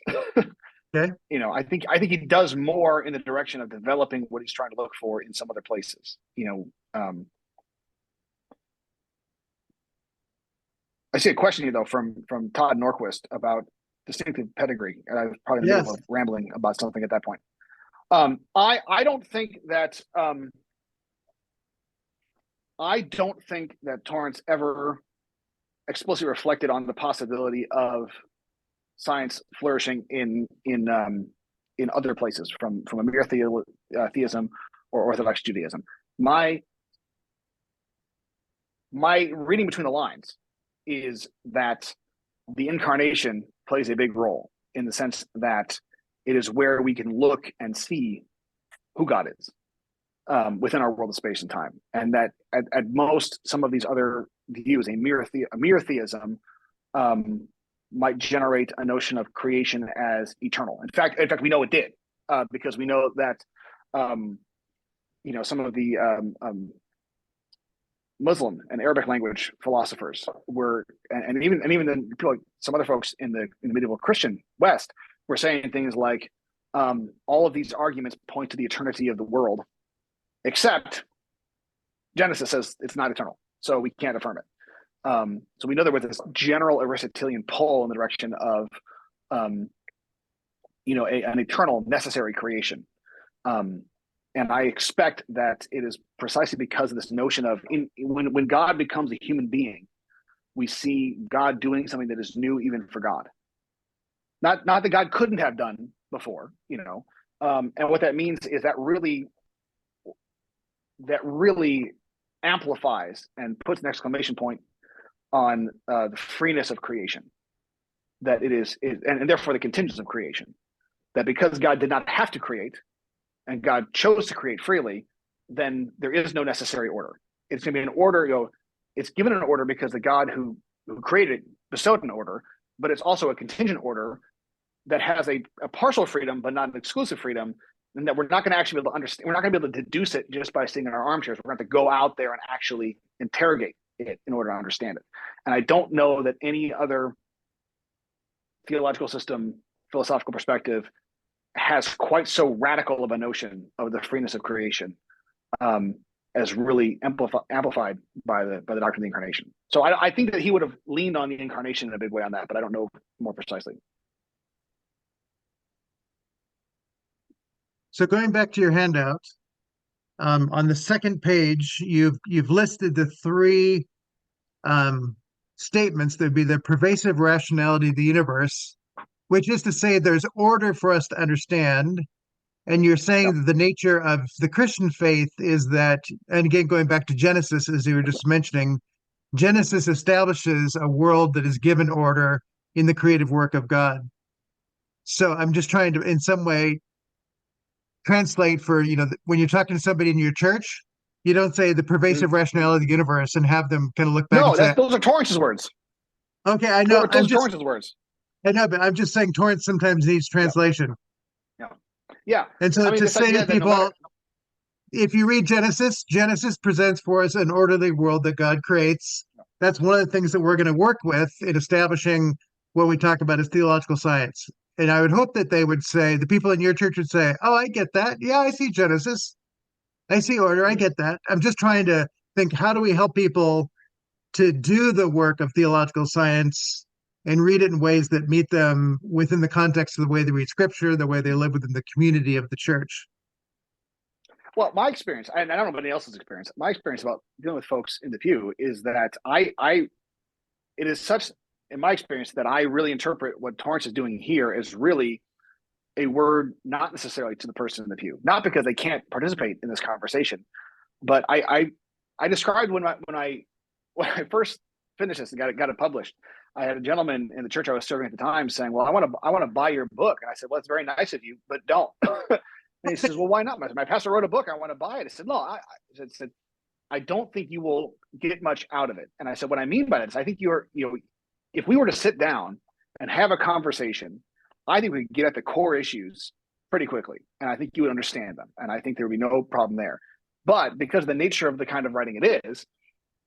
B: Okay.
C: I think he does more in the direction of developing what he's trying to look for in some other places. I see a question here though from Todd Norquist about distinctive pedigree, and I was probably in the middle of rambling about something at that point. I don't think that Torrance ever explicitly reflected on the possibility of science flourishing in other places from a mere theism or Orthodox Judaism. My reading between the lines is that the incarnation plays a big role in the sense that it is where we can look and see who God is within our world of space and time, and that at most some of these other views, a mere theism, might generate a notion of creation as eternal. In fact, we know it did, because we know that some of the Muslim and Arabic language philosophers were, and even then, people like some other folks in the medieval Christian West were saying things like, all of these arguments point to the eternity of the world, except Genesis says it's not eternal, so we can't affirm it. So we know there was this general Aristotelian pull in the direction of, an eternal necessary creation. And I expect that it is precisely because of this notion of when God becomes a human being, we see God doing something that is new even for God. Not that God couldn't have done before, and what that means is that really amplifies and puts an exclamation point on the freeness of creation, that it is, and therefore the contingence of creation, that because God did not have to create and God chose to create freely, then there is no necessary order. It's going to be an order, it's given an order because the God who created it bestowed an order, but it's also a contingent order that has a partial freedom, but not an exclusive freedom, and that we're not going to actually be able to understand. We're not going to be able to deduce it just by sitting in our armchairs. We're going to have to go out there and actually interrogate it in order to understand it. And I don't know that any other theological system, philosophical perspective has quite so radical of a notion of the freeness of creation as really amplified by the doctrine of the incarnation. So I think that he would have leaned on the incarnation in a big way on that, but I don't know more precisely.
B: So going back to your handout, on the second page, you've listed the three statements that would be the pervasive rationality of the universe, which is to say there's order for us to understand. And you're saying that the nature of the Christian faith is that, and again, going back to Genesis, as you were just mentioning, Genesis establishes a world that is given order in the creative work of God. So I'm just trying to, in some way, translate for, when you're talking to somebody in your church, you don't say the pervasive rationality of the universe and have them kind of look back and say,
C: those are Torrance's words.
B: Okay, I know.
C: Those are Torrance's words.
B: I know, but I'm just saying Torrance sometimes needs translation.
C: Yeah.
B: And so to say to people, if you read Genesis presents for us an orderly world that God creates. That's one of the things that we're going to work with in establishing what we talk about as theological science. And I would hope that they would say, the people in your church would say, oh, I get that. Yeah, I see Genesis. I see order. I get that. I'm just trying to think, how do we help people to do the work of theological science and read it in ways that meet them within the context of the way they read scripture, the way they live within the community of the church?
C: Well, my experience, and I don't know about anybody else's experience, my experience about dealing with folks in the pew is that it is such, in my experience, that I really interpret what Torrance is doing here as really a word, not necessarily to the person in the pew, not because they can't participate in this conversation, but I described when I first finished this and got it published, I had a gentleman in the church I was serving at the time saying, "Well, I want to buy your book," and I said, "Well, it's very nice of you, but don't." And he says, "Well, why not? My pastor wrote a book. I want to buy it." I said, "No, I don't think you will get much out of it." And I said, "What I mean by that is, I think if we were to sit down and have a conversation, I think we could get at the core issues pretty quickly, and I think you would understand them, and I think there would be no problem there. But because of the nature of the kind of writing it is,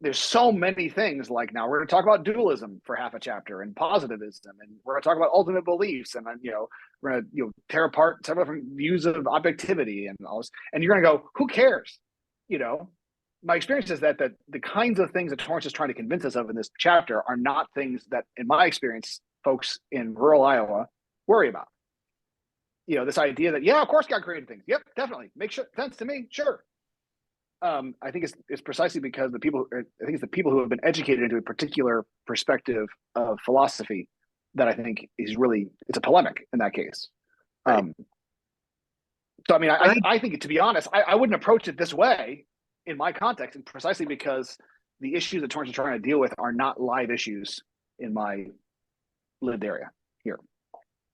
C: there's so many things, like now we're going to talk about dualism for half a chapter and positivism, and we're going to talk about ultimate beliefs, and then we're going to tear apart several different views of objectivity and all this, and you're going to go, who cares? My experience is that the kinds of things that Torrance is trying to convince us of in this chapter are not things that, in my experience, folks in rural Iowa worry about. This idea that, yeah, of course God created things. Yep, definitely. Makes sense to me. Sure. I think it's precisely because it's the people who have been educated into a particular perspective of philosophy that I think is really, it's a polemic in that case.
B: Right.
C: So, I mean, I think, to be honest, I wouldn't approach it this way in my context, and precisely because the issues that Torrance is trying to deal with are not live issues in my lived area here.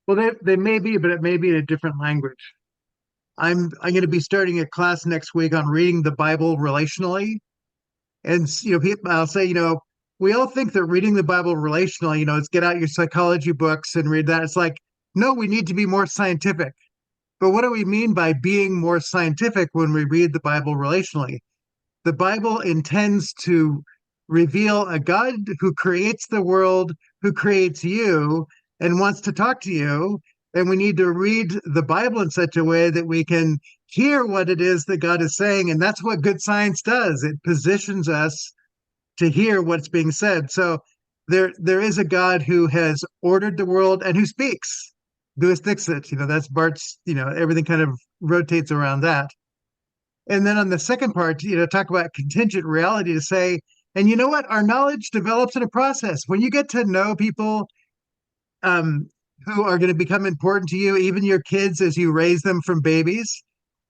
B: Well, they may be, but it may be in a different language. I'm going to be starting a class next week on reading the Bible relationally. And, I'll say, we all think that reading the Bible relationally, is get out your psychology books and read that. It's like, no, we need to be more scientific. But what do we mean by being more scientific when we read the Bible relationally? The Bible intends to reveal a God who creates the world, who creates you, and wants to talk to you. And we need to read the Bible in such a way that we can hear what it is that God is saying. And that's what good science does. It positions us to hear what's being said. So there is a God who has ordered the world and who speaks. Deus Dixit, that's Bart's, everything kind of rotates around that. And then on the second part, talk about contingent reality, to say, and you know what? Our knowledge develops in a process. When you get to know people, who are going to become important to you, even your kids as you raise them from babies,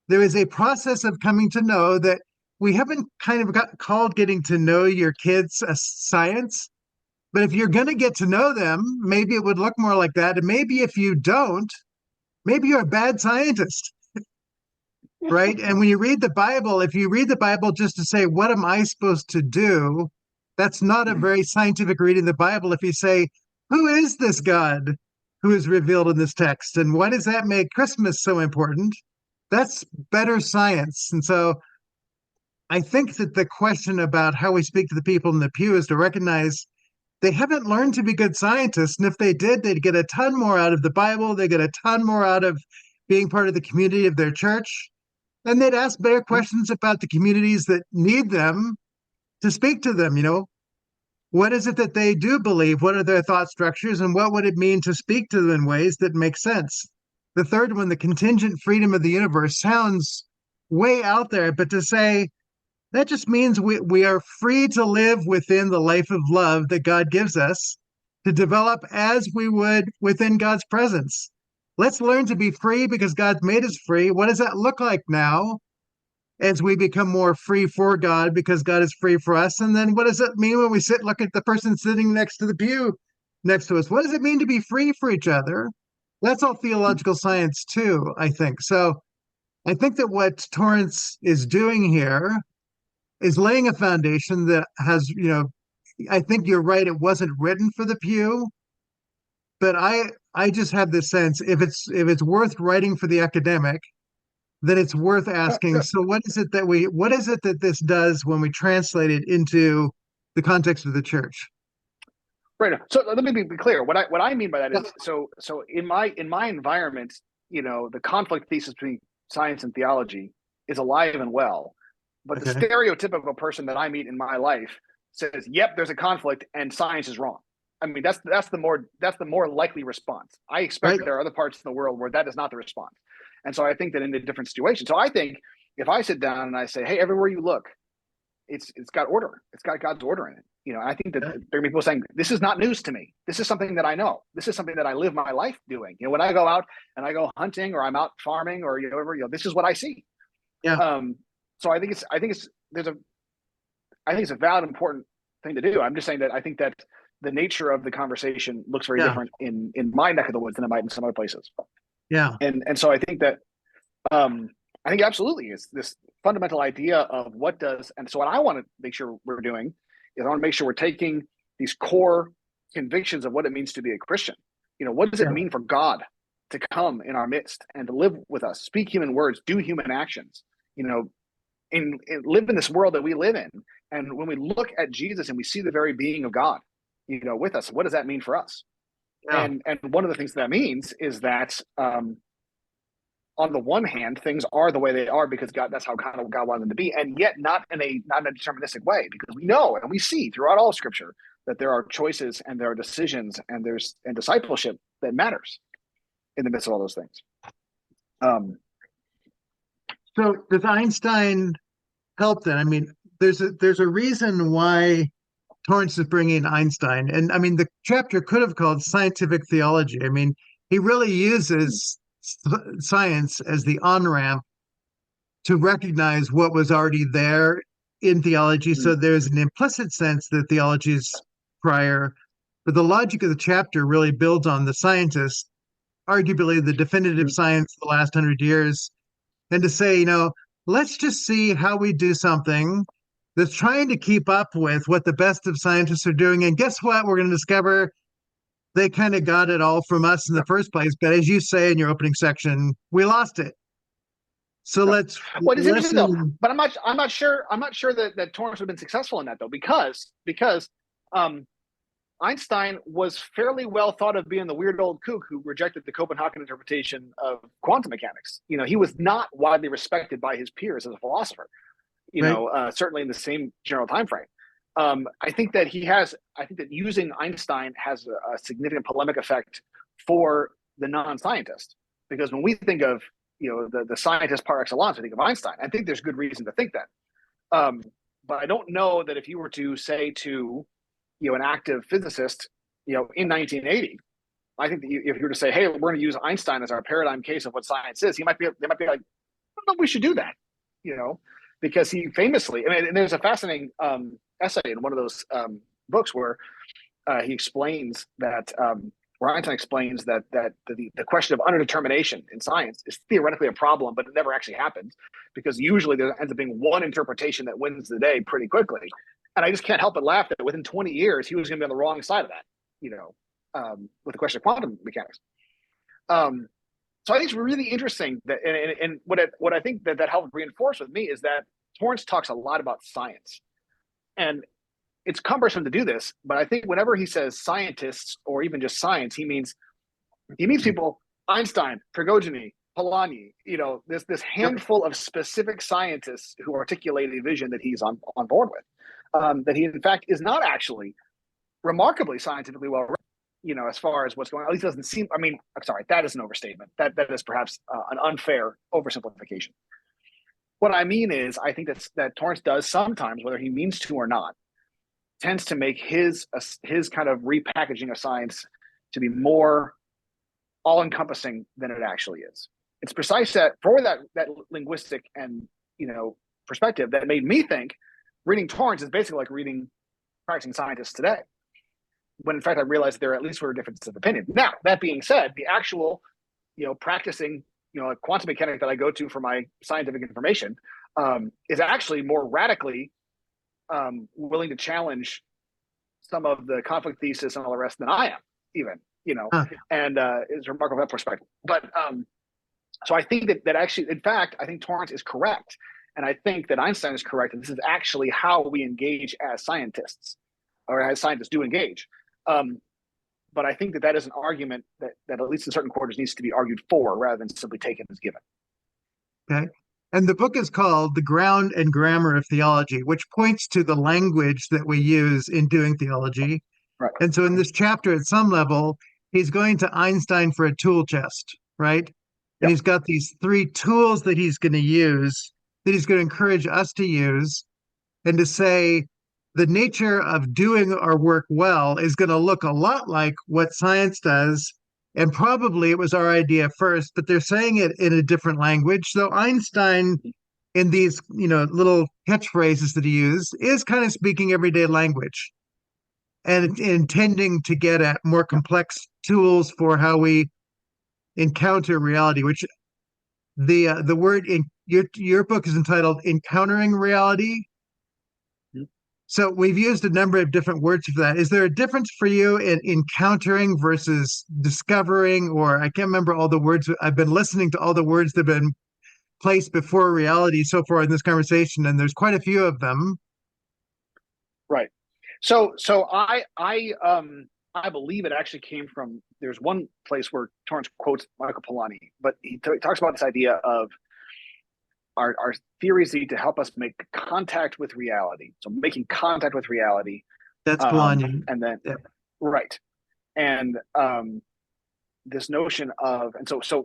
B: there is a process of coming to know that we haven't kind of called getting to know your kids a science. But if you're going to get to know them, maybe it would look more like that. And maybe if you don't, maybe you're a bad scientist. Right? And when you read the Bible, if you read the Bible just to say, what am I supposed to do? That's not a very scientific reading of the Bible. If you say, who is this God who is revealed in this text? And why does that make Christmas so important? That's better science. And so I think that the question about how we speak to the people in the pew is to recognize they haven't learned to be good scientists. And if they did, they'd get a ton more out of the Bible. They get a ton more out of being part of the community of their church. And they'd ask better questions about the communities that need them to speak to them. What is it that they do believe? What are their thought structures? And what would it mean to speak to them in ways that make sense? The third one, the contingent freedom of the universe, sounds way out there, but to say that just means we are free to live within the life of love that God gives us, to develop as we would within God's presence. Let's learn to be free because God's made us free. What does that look like now as we become more free for God because God is free for us? And then what does it mean when we look at the person sitting next to the pew next to us? What does it mean to be free for each other? That's all theological science too, I think. So I think that what Torrance is doing here is laying a foundation that has, I think you're right, it wasn't written for the pew. But I just have this sense, if it's worth writing for the academic, then it's worth asking, so what is it that this does when we translate it into the context of the church?
C: Right. So let me be clear. What I mean by that is, so in my environment, the conflict thesis between science and theology is alive and well. But the
B: Okay.
C: stereotypical person that I meet in my life says, "Yep, there's a conflict, and science is wrong." I mean, that's the more likely response. I expect
B: Right.
C: that there are other parts of the world where that is not the response, and so I think that in a different situation. So I think if I sit down and I say, "Hey, everywhere you look, it's got order. It's got God's order in it." You know, I think that
B: Yeah.
C: there are people saying, "This is not news to me. This is something that I know. This is something that I live my life doing." You know, when I go out and I go hunting or I'm out farming or whatever, this is what I see.
B: Yeah.
C: So I think it's a valid, important thing to do. I'm just saying that I think that the nature of the conversation looks very
B: Yeah.
C: different in my neck of the woods than it might in some other places.
B: Yeah.
C: And so I think that I think absolutely it's this fundamental idea of what does, and so what I want to make sure we're doing is I want to make sure we're taking these core convictions of what it means to be a Christian. You know, what does it
B: Yeah.
C: mean for God to come in our midst and to live with us, speak human words, do human actions, you know, and live in this world that we live in. And when we look at Jesus and we see the very being of God, you know, with us, what does that mean for us?
B: Yeah.
C: And one of the things that means is that on the one hand, things are the way they are because that's how God wanted them to be, and yet not in a deterministic way, because we know and we see throughout all of Scripture that there are choices and there are decisions and there's discipleship that matters in the midst of all those things.
B: So does Einstein help then? I mean, there's a reason why Torrance is bringing Einstein, and I mean the chapter could have called scientific theology. I mean, he really uses science as the on-ramp to recognize what was already there in theology. So there's an implicit sense that theology is prior, but the logic of the chapter really builds on the scientists, arguably the definitive science of the last 100 years, and to say, you know, let's just see how we do something that's trying to keep up with what the best of scientists are doing. And guess what? We're going to discover they kind of got it all from us in the first place. But as you say in your opening section, we lost it. So let's
C: Well, it's interesting though,
B: listen.
C: but I'm not sure that Torrance would have been successful in that though, because Einstein was fairly well thought of being the weird old kook who rejected the Copenhagen interpretation of quantum mechanics. You know, he was not widely respected by his peers as a philosopher. You
B: Right.
C: know, certainly in the same general time frame. I think that using Einstein has a significant polemic effect for the non-scientist, because when we think of, you know, the scientist par excellence, we think of Einstein. I think there's good reason to think that. But I don't know that if you were to say to, you know, an active physicist, you know, in 1980, I think that if you were to say, "Hey, we're going to use Einstein as our paradigm case of what science is," they might be like, "I don't know, we should do that," you know, because he famously, I mean, and there's a fascinating essay in one of those books where he explains that, where Einstein explains that the question of underdetermination in science is theoretically a problem, but it never actually happens, because usually there ends up being one interpretation that wins the day pretty quickly. And I just can't help but laugh that within 20 years, he was going to be on the wrong side of that, you know, with the question of quantum mechanics. So I think it's really interesting that, and what I think that helped reinforce with me is that Torrance talks a lot about science, and it's cumbersome to do this, but I think whenever he says scientists or even just science, he means people: Einstein, Prigogine, Polanyi, you know, this handful of specific scientists who articulate a vision that he's on board with, that he in fact is not actually remarkably scientifically well read, you know, as far as what's going on. At least doesn't seem, I mean, I'm sorry, that is an overstatement. That is perhaps an unfair oversimplification. What I mean is, I think that Torrance does sometimes, whether he means to or not, tends to make his kind of repackaging of science to be more all-encompassing than it actually is. It's precise that linguistic and, you know, perspective that made me think reading Torrance is basically like reading practicing scientists today, when in fact I realized there at least were differences of opinion. Now, that being said, the actual, you know, practicing, you know, a quantum mechanic that I go to for my scientific information is actually more radically willing to challenge some of the conflict thesis and all the rest than I am, even, you know, and it's remarkable that perspective. But so I think that actually, in fact, I think Torrance is correct. And I think that Einstein is correct. And this is actually how we engage as scientists, or as scientists do engage. But I think that is an argument that at least in certain quarters needs to be argued for rather than simply taken as given.
B: Okay. And the book is called The Ground and Grammar of Theology, which points to the language that we use in doing theology.
C: Right.
B: And so in this chapter, at some level, he's going to Einstein for a tool chest, right? And he's got these 3 tools that he's going to use, that he's going to encourage us to use, and to say the nature of doing our work well is going to look a lot like what science does. And probably it was our idea first, but they're saying it in a different language. So Einstein, in these, little catchphrases that he used, is kind of speaking everyday language and intending to get at more complex tools for how we encounter reality, which the word in your book is entitled Encountering Reality. So we've used a number of different words for that. Is there a difference for you in encountering versus discovering, or I can't remember all the words. I've been listening to all the words that have been placed before reality so far in this conversation, and there's quite a few of them.
C: Right. So I believe it actually came from, there's one place where Torrance quotes Michael Polanyi, but he talks about this idea of our theories need to help us make contact with reality. So making contact with reality.
B: That's Polanyi.
C: And then, right. And this notion of, and so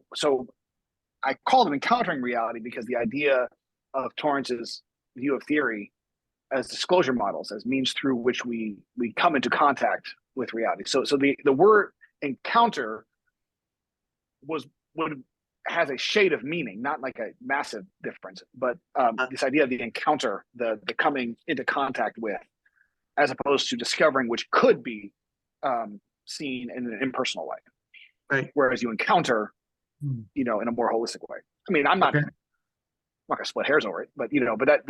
C: I call them encountering reality because the idea of Torrance's view of theory as disclosure models, as means through which we come into contact with reality. So the word encounter has a shade of meaning, not like a massive difference, but this idea of the encounter, the coming into contact with, as opposed to discovering, which could be seen in an impersonal way.
B: Right.
C: Whereas you encounter, in a more holistic way. I mean, I'm not going to split hairs over it, but that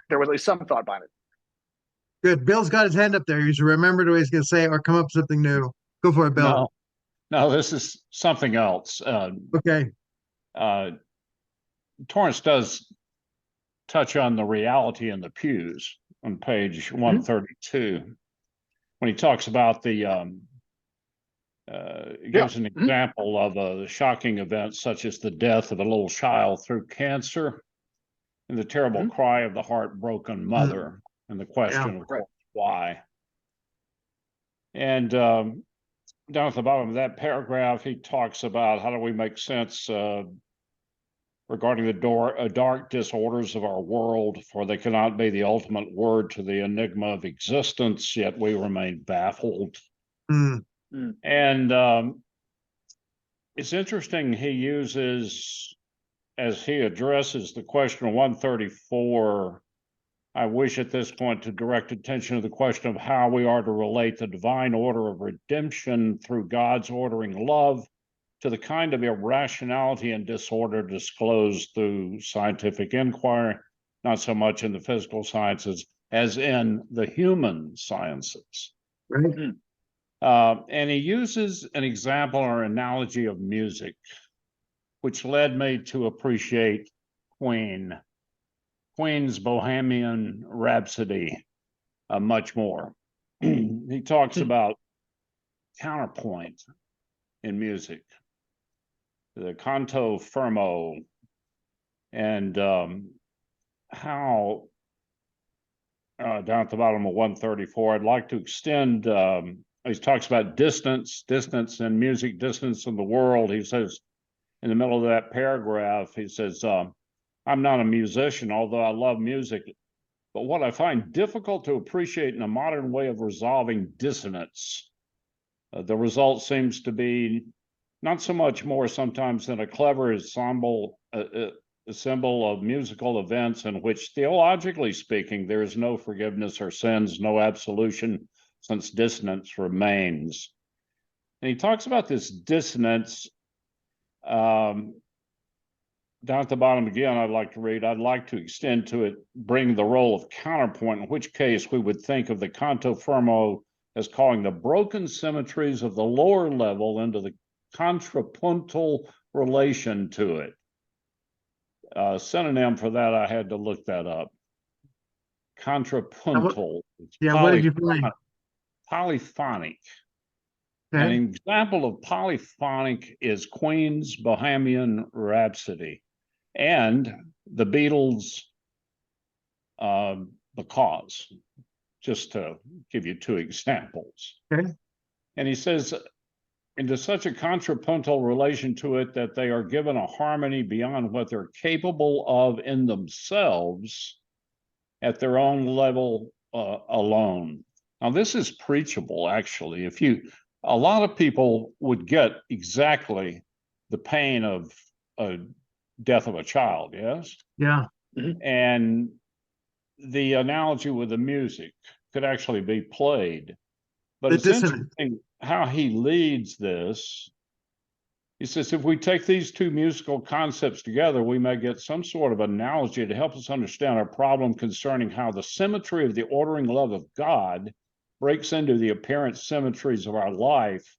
C: there was at least some thought behind it.
B: Good. Bill's got his hand up there. He's remembered what he's going to say or come up with something new. Go for it, Bill.
E: No, this is something else.
B: Okay.
E: Torrance does touch on the reality in the pews on page 132 when he talks about the gives an example of a shocking event such as the death of a little child through cancer and the terrible cry of the heartbroken mother and the question of why. And down at the bottom of that paragraph, he talks about how do we make sense regarding the dark disorders of our world, for they cannot be the ultimate word to the enigma of existence, yet we remain baffled. And it's interesting, he uses, as he addresses the question of 134, I wish at this point to direct attention to the question of how we are to relate the divine order of redemption through God's ordering love to the kind of irrationality and disorder disclosed through scientific inquiry, not so much in the physical sciences as in the human sciences.
B: Right.
E: And he uses an example or analogy of music, which led me to appreciate Queen's Bohemian Rhapsody much more. He talks about counterpoint in music, the canto fermo, and how down at the bottom of 134, I'd like to extend, he talks about distance in music, distance in the world. He says in the middle of that paragraph, he says, I'm not a musician, although I love music, but what I find difficult to appreciate in a modern way of resolving dissonance, the result seems to be not so much more sometimes than a clever ensemble, a symbol of musical events in which, theologically speaking, there is no forgiveness or sins, no absolution, since dissonance remains. And he talks about this dissonance down at the bottom again. I'd like to extend to it, bring the role of counterpoint, in which case we would think of the canto fermo as calling the broken symmetries of the lower level into the contrapuntal relation to it. Synonym for that, I had to look that up. Contrapuntal.
B: What did you find?
E: Polyphonic.
B: Okay.
E: An example of polyphonic is Queen's Bohemian Rhapsody. and the Beatles, because, just to give you two examples.
B: Okay.
E: And he says, into such a contrapuntal relation to it that they are given a harmony beyond what they're capable of in themselves at their own level alone. Now, this is preachable, actually. A lot of people would get exactly the pain of a death of a child, yes?
B: Yeah.
E: And the analogy with the music could actually be played. But it's interesting how he leads this. He says, if we take these two musical concepts together, we may get some sort of analogy to help us understand our problem concerning how the symmetry of the ordering love of God breaks into the apparent symmetries of our life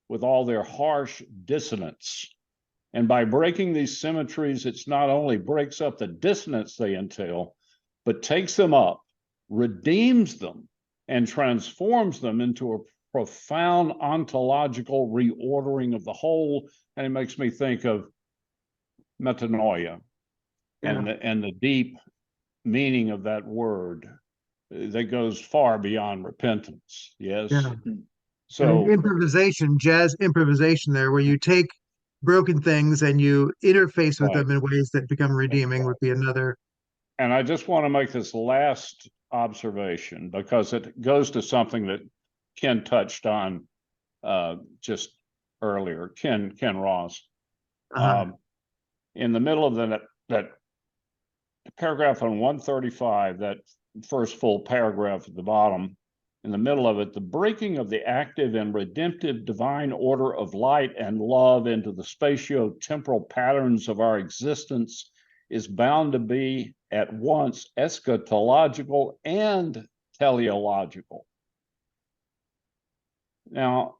E: with all their harsh dissonance. And by breaking these symmetries, it's not only breaks up the dissonance they entail, but takes them up, redeems them, and transforms them into a profound ontological reordering of the whole. And it makes me think of metanoia and the deep meaning of that word that goes far beyond repentance. Yes.
B: Yeah.
E: So
B: improvisation, jazz improvisation there, where you take broken things and you interface with them in ways that become redeeming would be another.
E: And I just want to make this last observation because it goes to something that Ken touched on just earlier, Ken Ross. In the middle of that paragraph on 135, that first full paragraph at the bottom, in the middle of it, the breaking of the active and redemptive divine order of light and love into the spatio-temporal patterns of our existence is bound to be at once eschatological and teleological. Now,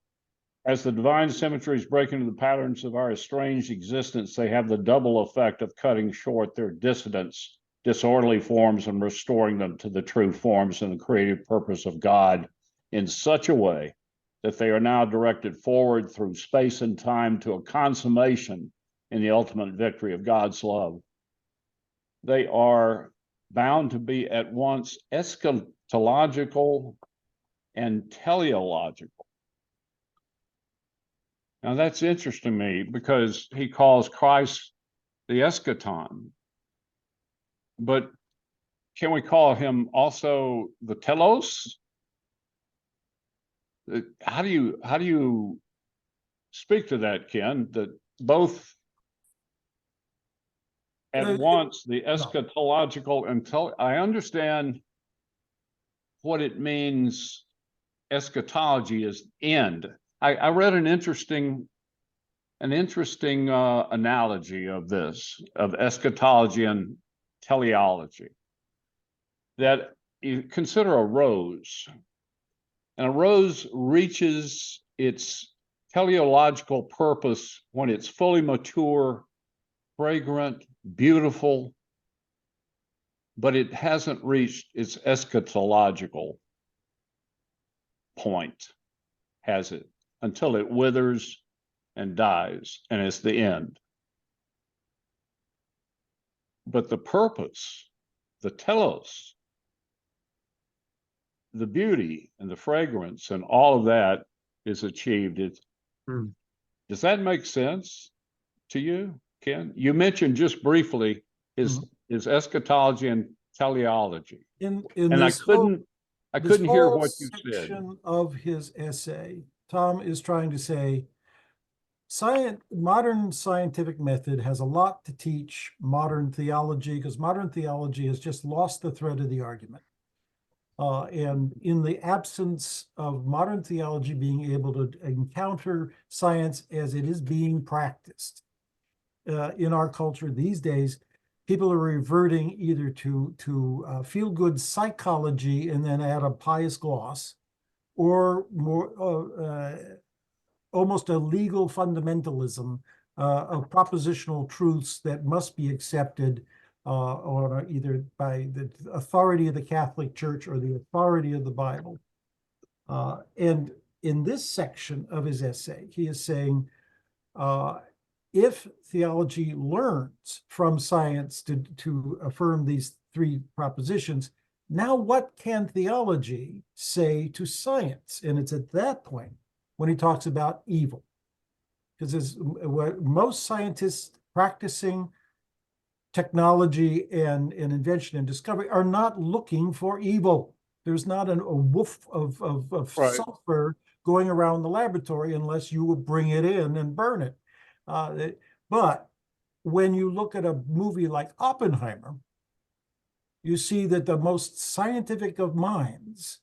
E: as the divine symmetries break into the patterns of our estranged existence, they have the double effect of cutting short their dissidence, disorderly forms, and restoring them to the true forms and the creative purpose of God in such a way that they are now directed forward through space and time to a consummation in the ultimate victory of God's love. They are bound to be at once eschatological and teleological. Now that's interesting to me because he calls Christ the eschaton, but can we call him also the telos? How do you speak to that, Ken? That both at once the eschatological and I understand what it means. Eschatology is end. I read an interesting analogy of this, of eschatology and teleology, that you consider a rose, and a rose reaches its teleological purpose when it's fully mature, fragrant, beautiful, but it hasn't reached its eschatological point, has it? Until it withers and dies, and it's the end. But the purpose, the telos, the beauty and the fragrance and all of that is achieved. Does that make sense to you, Ken? You mentioned just briefly his eschatology and teleology.
D: In
E: and I couldn't hear what you said.
D: Section of his essay, Tom is trying to say modern scientific method has a lot to teach modern theology, because modern theology has just lost the thread of the argument. And in the absence of modern theology being able to encounter science as it is being practiced in our culture these days, people are reverting either to feel-good psychology and then add a pious gloss, or more almost a legal fundamentalism of propositional truths that must be accepted or either by the authority of the Catholic Church or the authority of the Bible. And in this section of his essay, he is saying if theology learns from science to affirm these three propositions, now what can theology say to science? And it's at that point when he talks about evil. Because most scientists practicing technology and invention and discovery are not looking for evil. There's not a woof of
E: Right.
D: sulfur going around the laboratory unless you will bring it in and burn it. But when you look at a movie like Oppenheimer, you see that the most scientific of minds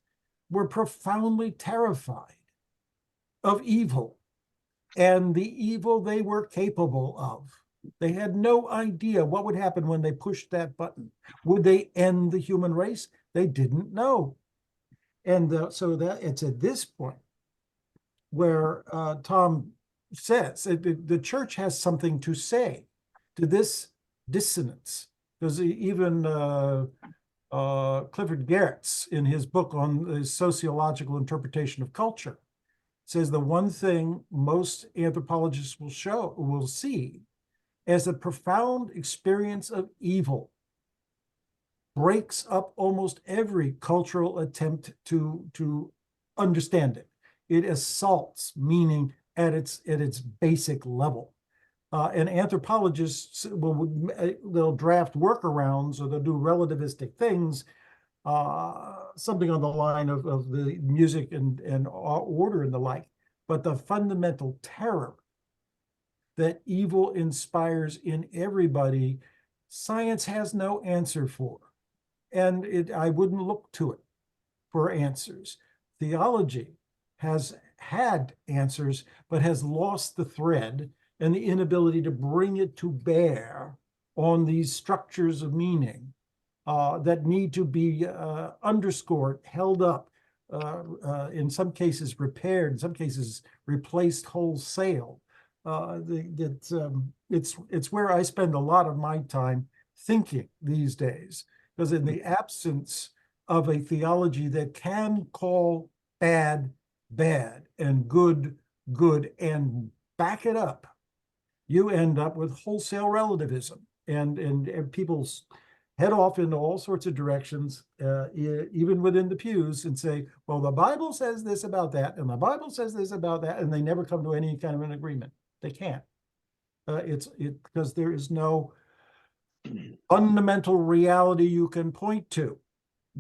D: were profoundly terrified of evil and the evil they were capable of. They had no idea what would happen when they pushed that button. Would they end the human race? They didn't know. And so that it's at this point where Tom says the church has something to say to this dissonance. Because even Clifford Geertz, in his book on the sociological interpretation of culture, says the one thing most anthropologists will see as a profound experience of evil breaks up almost every cultural attempt to understand it. It assaults meaning at its basic level. And anthropologists they'll draft workarounds or they'll do relativistic things, something on the line of the music and order and the like. But the fundamental terror that evil inspires in everybody, science has no answer for. And I wouldn't look to it for answers. Theology has had answers, but has lost the thread and the inability to bring it to bear on these structures of meaning that need to be underscored, held up, in some cases repaired, in some cases replaced wholesale. It's where I spend a lot of my time thinking these days, because in the absence of a theology that can call bad bad and good good and back it up, you end up with wholesale relativism, and people head off into all sorts of directions, even within the pews, and say, well, the Bible says this about that, and the Bible says this about that, and they never come to any kind of an agreement. They can't. It's because there is no fundamental reality you can point to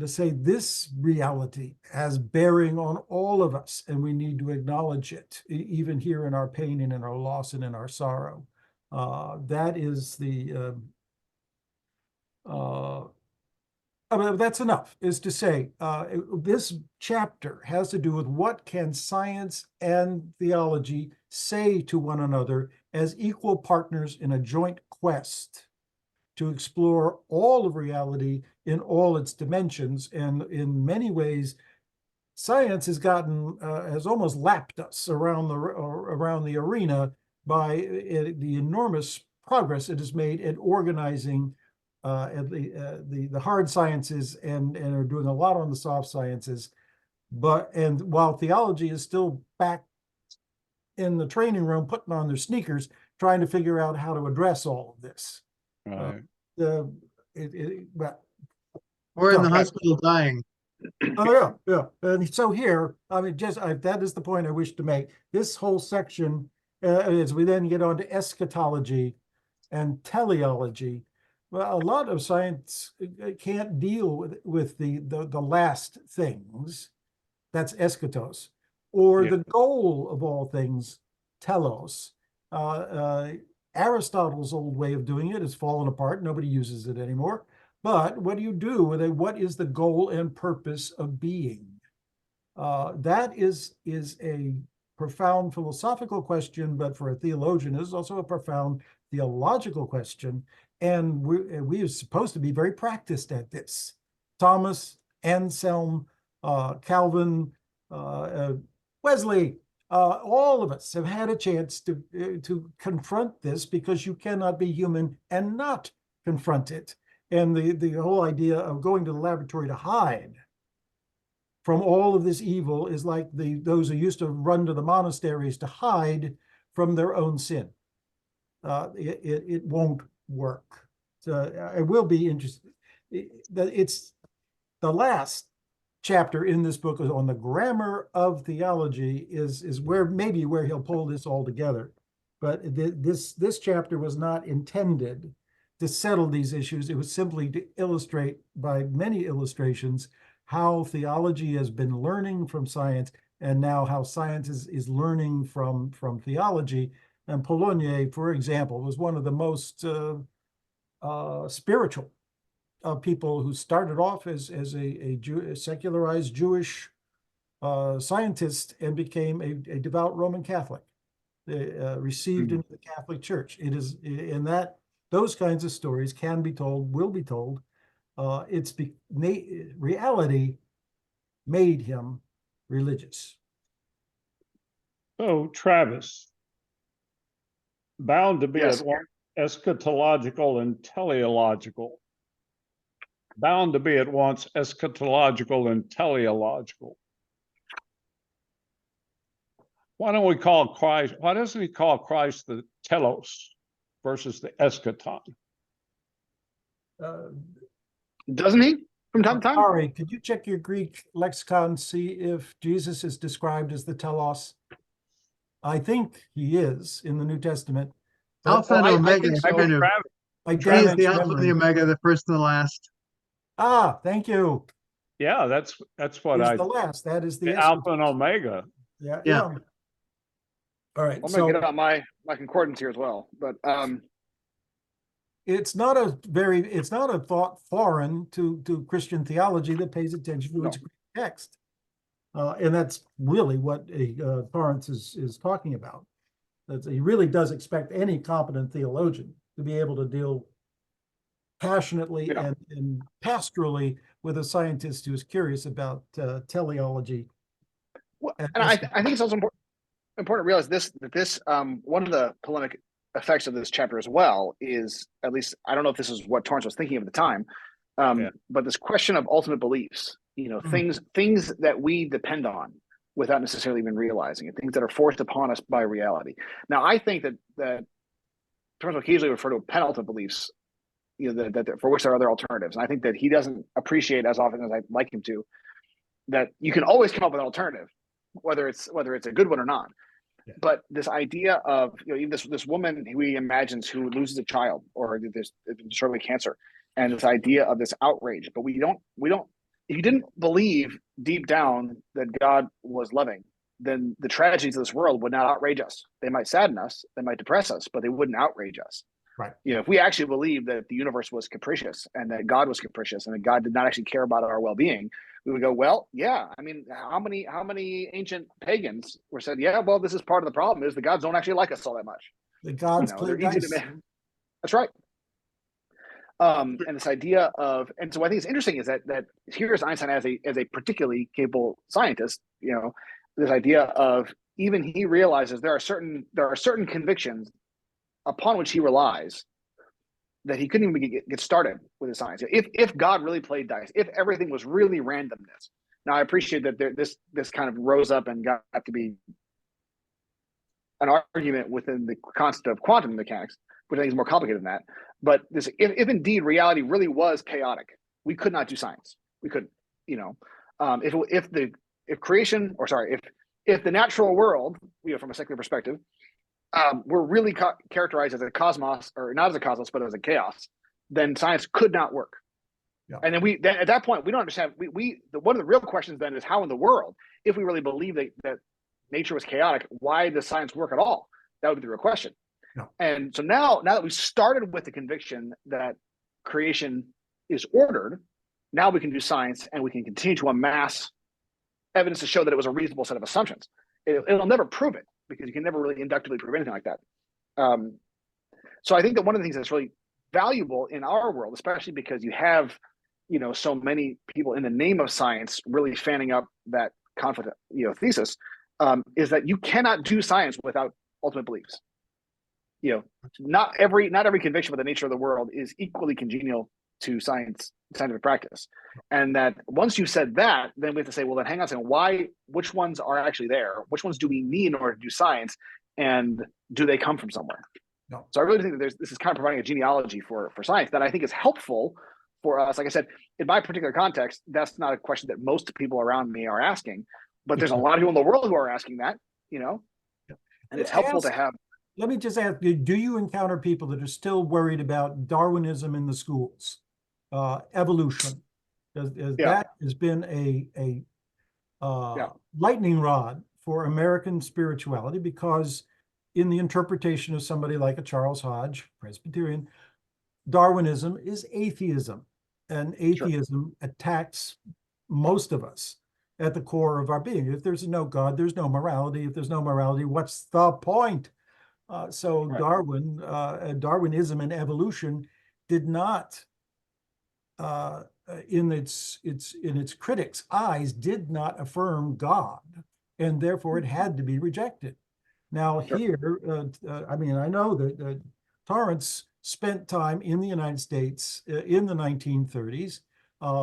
D: say this reality has bearing on all of us, and we need to acknowledge it, even here in our pain and in our loss and in our sorrow. That is the I mean, that's enough, is to say, this chapter has to do with what can science and theology say to one another as equal partners in a joint quest to explore all of reality in all its dimensions. And in many ways, science has almost lapped us around the arena by the enormous progress it has made at organizing the hard sciences and are doing a lot on the soft sciences. And while theology is still back in the training room, putting on their sneakers, trying to figure out how to address all of this.
E: Right.
B: Or in the hospital dying.
D: Oh yeah. And so here, I mean, that is the point I wish to make. This whole section, as we then get on to eschatology and teleology, well, a lot of science can't deal with the last things. That's eschatos, or the goal of all things, telos. Aristotle's old way of doing it has fallen apart. Nobody uses it anymore. But what do you do with it? What is the goal and purpose of being? That is a profound philosophical question, but for a theologian, it is also a profound theological question. And we are supposed to be very practiced at this. Thomas, Anselm, Calvin, Wesley, all of us have had a chance to confront this, because you cannot be human and not confront it. And the whole idea of going to the laboratory to hide from all of this evil is like those who used to run to the monasteries to hide from their own sin. it won't work. So it will be interesting. It's the last chapter in this book is on the grammar of theology is where maybe where he'll pull this all together. But this chapter was not intended to settle these issues. It was simply to illustrate by many illustrations how theology has been learning from science, and now how science is learning from theology. And Polonye, for example, was one of the most spiritual people who started off as a secularized Jewish scientist and became a devout Roman Catholic, received into the Catholic Church. It is in that those kinds of stories can be told, will be told. Reality made him religious.
E: So, Travis, bound to be
C: Yes.
E: at once eschatological and teleological. Bound to be at once eschatological and teleological. Why don't we call Christ, why doesn't he call Christ the telos versus the eschaton?
C: Doesn't he? From time to time?
D: Ari, could you check your Greek lexicon, see if Jesus is described as the telos? I think he is in the New Testament.
B: Alpha and
C: I
B: Omega.
C: think so.
B: Kind of,
D: I
B: he is
D: damage
B: the Alpha and the
D: memory.
B: Omega, the first and the last.
D: Ah, thank you.
E: Yeah, that's what
D: He's
E: I,
D: the last. That is the
E: the Alpha and Omega.
D: Yeah,
B: Yeah.
D: yeah. All right.
C: I'm
D: So
C: gonna get out my concordance here as well. But
D: it's not a thought foreign to Christian theology that pays attention to
C: No.
D: its Greek text. And that's really what Torrance is talking about. He really does expect any competent theologian to be able to deal passionately and pastorally with a scientist who is curious about teleology.
C: well, and I think it's also important to realize this one of the polemic effects of this chapter as well is, at least I don't know if this is what Torrance was thinking of at the time, but this question of ultimate beliefs, things that we depend on without necessarily even realizing it, things that are forced upon us by reality. Now, I think that Torrance will occasionally refer to penultimate beliefs, that for which there are other alternatives. And I think that he doesn't appreciate as often as I'd like him to, that you can always come up with an alternative, whether it's a good one or not.
D: Yeah.
C: But this idea of even this woman who he imagines who loses a child or this shortly cancer, and this idea of this outrage, but we don't. If you didn't believe deep down that God was loving, then the tragedies of this world would not outrage us. They might sadden us, they might depress us, but they wouldn't outrage us.
D: Right.
C: If we actually believed that the universe was capricious and that God was capricious and that God did not actually care about our well-being, we would go, well, yeah. I mean, how many ancient pagans were said, yeah, well, this is part of the problem is the gods don't actually like us all that much.
D: The gods play
C: they're easy
D: dice.
C: to make. That's right. And this idea of, and so I think it's interesting is that here's Einstein as a particularly capable scientist, this idea of even he realizes there are certain convictions upon which he relies that he couldn't even get started with his science. If God really played dice, if everything was really randomness. Now I appreciate that this kind of rose up and got to be an argument within the concept of quantum mechanics, which I think is more complicated than that. But this, if indeed reality really was chaotic, we could not do science. We couldn't, if the natural world, from a secular perspective, were really characterized as a cosmos, or not as a cosmos, but as a chaos, then science could not work.
D: Yeah.
C: And then at that point, we don't understand. One of the real questions then is how in the world, if we really believe that nature was chaotic, why does science work at all? That would be the real question.
D: No.
C: And so now that we started with the conviction that creation is ordered, now we can do science and we can continue to amass evidence to show that it was a reasonable set of assumptions. It'll never prove it because you can never really inductively prove anything like that. So I think that one of the things that's really valuable in our world, especially because you have, so many people in the name of science really fanning up that conflict, thesis, is that you cannot do science without ultimate beliefs. Not every conviction about the nature of the world is equally congenial to scientific practice. And that once you said that, then we have to say, well, then hang on a second, which ones are actually there? Which ones do we need in order to do science? And do they come from somewhere?
D: No.
C: So I really think that this is kind of providing a genealogy for science that I think is helpful for us. Like I said, in my particular context, that's not a question that most people around me are asking, but there's a lot of people in the world who are asking that, and it's helpful to have.
D: Let me just ask you, do you encounter people that are still worried about Darwinism in the schools, evolution? That has been a lightning rod for American spirituality, because in the interpretation of somebody like a Charles Hodge, Presbyterian, Darwinism is atheism, and atheism attacks most of us at the core of our being. If there's no God, there's no morality. If there's no morality, what's the point? Darwinism and evolution did not, in its critics' eyes, did not affirm God, and therefore it had to be rejected. Now here, I mean, I know that Torrance spent time in the United States in the 1930s.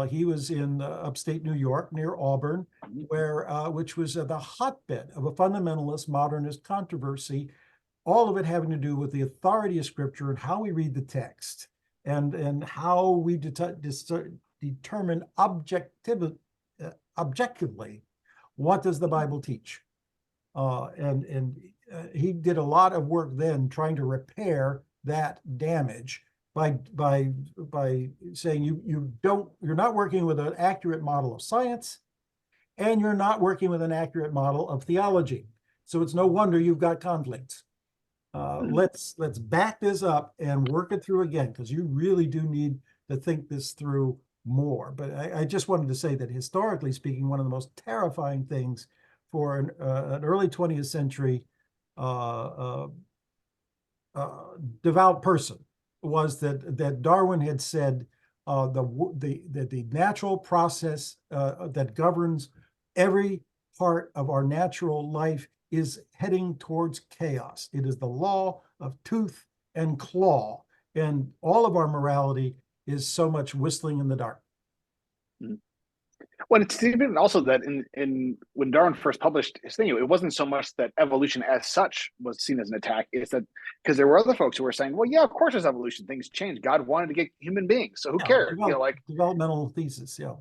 D: He was in upstate New York near Auburn, which was the hotbed of a fundamentalist modernist controversy, all of it having to do with the authority of Scripture and how we read the text, and how we determine objectively what does the Bible teach. He did a lot of work then trying to repair that damage by saying you're not working with an accurate model of science, and you're not working with an accurate model of theology. So it's no wonder you've got conflicts. Let's back this up and work it through again, because you really do need to think this through more. But I just wanted to say that historically speaking, one of the most terrifying things for an early 20th century devout person was that Darwin had said that the natural process that governs every part of our natural life is heading towards chaos. It is the law of tooth and claw, and all of our morality is so much whistling in the dark.
C: Well, it's even also that in when Darwin first published his thing, it wasn't so much that evolution as such was seen as an attack. It's that because there were other folks who were saying, well, yeah, of course there's evolution. Things change. God wanted to get human beings, so who cares?
D: Developmental thesis, yeah.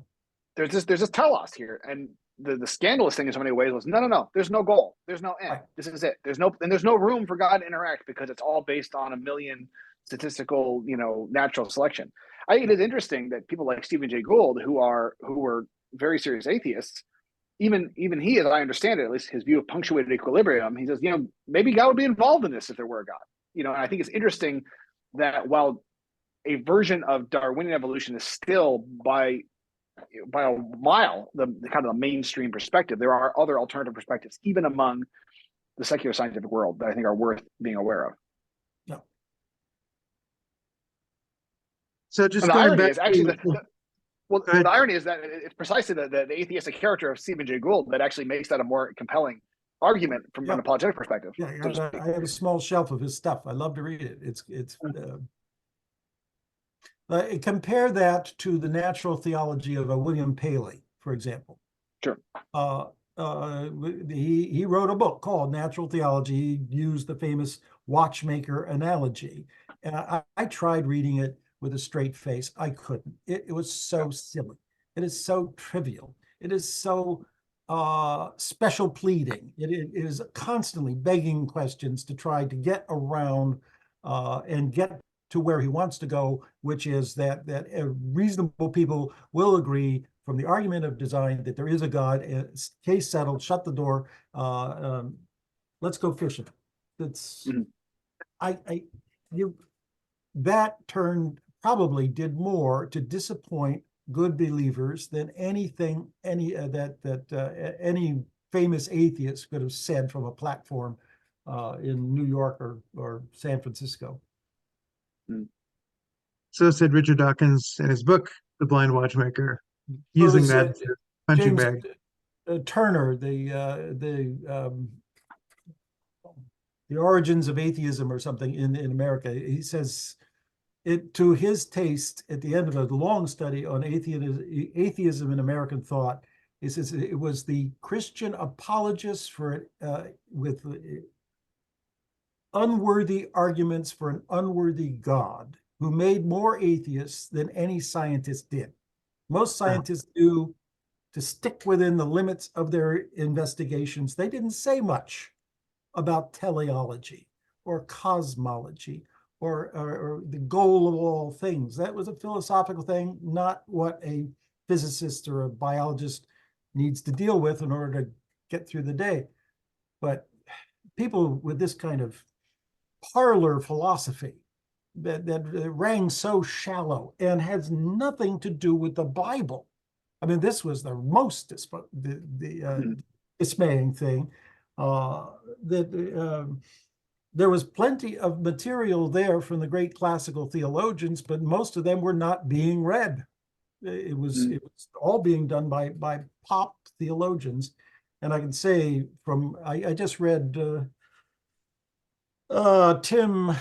C: There's this telos here, and the scandalous thing in so many ways was no. There's no goal. There's no end. Right. This is it. There's no room for God to interact, because it's all based on a million statistical, natural selection. I think it is interesting that people like Stephen Jay Gould, who were very serious atheists, even he, as I understand it, at least his view of punctuated equilibrium, he says, maybe God would be involved in this if there were a God. And I think it's interesting that while a version of Darwinian evolution is still by a mile the kind of the mainstream perspective, there are other alternative perspectives, even among the secular scientific world, that I think are worth being aware of.
D: Yeah.
B: So just
C: and the
B: going
C: irony
B: back
C: is actually the irony is that it's precisely the atheistic character of Stephen Jay Gould that actually makes that a more compelling argument from an apologetic perspective.
D: Yeah, I have a small shelf of his stuff. I love to read it. It's compare that to the natural theology of William Paley, for example.
C: Sure.
D: He wrote a book called Natural Theology. He used the famous watchmaker analogy. And I tried reading it with a straight face. I couldn't. It was so silly. It is so trivial. It is so special pleading. It is constantly begging questions to try to get around and get to where he wants to go, which is that reasonable people will agree from the argument of design that there is a God. Case settled. Shut the door. Let's go fishing. That's that probably did more to disappoint good believers than any famous atheist could have said from a platform in New York or San Francisco.
B: So said Richard Dawkins in his book, The Blind Watchmaker, using that punching
D: James
B: bag.
D: Turner, the origins of atheism or something in America. He says to his taste, at the end of a long study on atheism in American thought, he says it was the Christian apologists for with unworthy arguments for an unworthy God who made more atheists than any scientist did. Most scientists do to stick within the limits of their investigations. They didn't say much about teleology or cosmology or the goal of all things. That was a philosophical thing, not what a physicist or a biologist needs to deal with in order to get through the day. But people with this kind of parlor philosophy that rang so shallow and has nothing to do with the Bible. I mean, this was the most dismaying thing. There was plenty of material there from the great classical theologians, but most of them were not being read. It was all being done by pop theologians. And I can say I just read Tim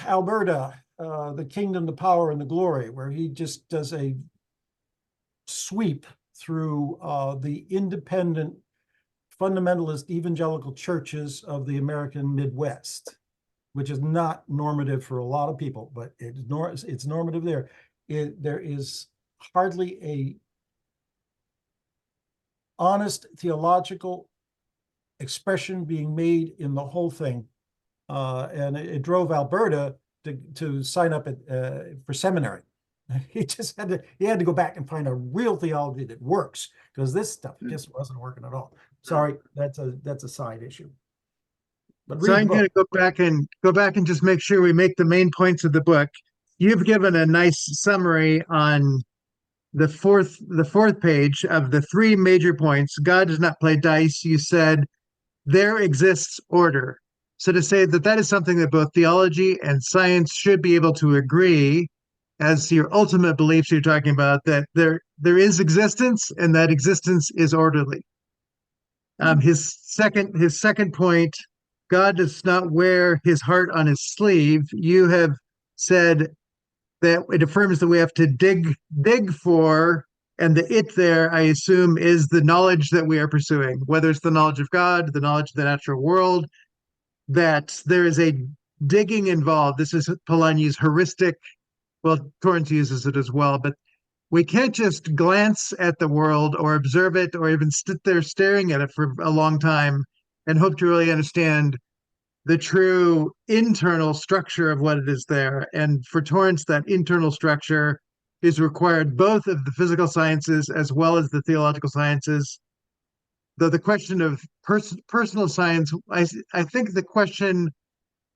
D: Alberta, The Kingdom, the Power, and the Glory, where he just does a sweep through the independent fundamentalist evangelical churches of the American Midwest, which is not normative for a lot of people, but it's normative there. There is hardly a honest theological expression being made in the whole thing. And it drove Alberta to sign up for seminary. He had to go back and find a real theology that works, because this stuff just wasn't working at all. Sorry, that's a side issue. But
B: so I'm going to go back and just make sure we make the main points of the book. You've given a nice summary on the fourth page of the three major points. God does not play dice. You said there exists order. So to say that is something that both theology and science should be able to agree as your ultimate beliefs you're talking about, that there is existence and that existence is orderly. His second point, God does not wear his heart on his sleeve. You have said that it affirms that we have to dig for, and the it there, I assume, is the knowledge that we are pursuing, whether it's the knowledge of God, the knowledge of the natural world, that there is a digging involved. This is Polanyi's heuristic. Well, Torrance uses it as well, but we can't just glance at the world or observe it or even sit there staring at it for a long time and hope to really understand the true internal structure of what it is there. And for Torrance, that internal structure is required both of the physical sciences as well as the theological sciences. Though the question of personal science, I think the question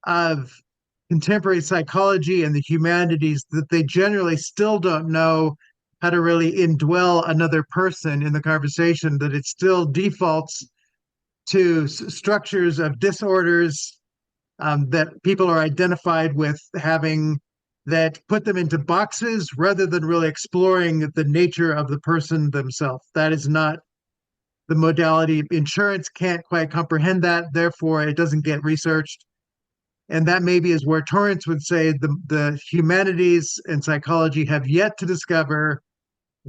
B: of contemporary psychology and the humanities, that they generally still don't know how to really indwell another person in the conversation, that it still defaults to structures of disorders that people are identified with having, that put them into boxes rather than really exploring the nature of the person themselves. That is not the modality. Insurance can't quite comprehend that, therefore it doesn't get researched. And that maybe is where Torrance would say the humanities and psychology have yet to discover,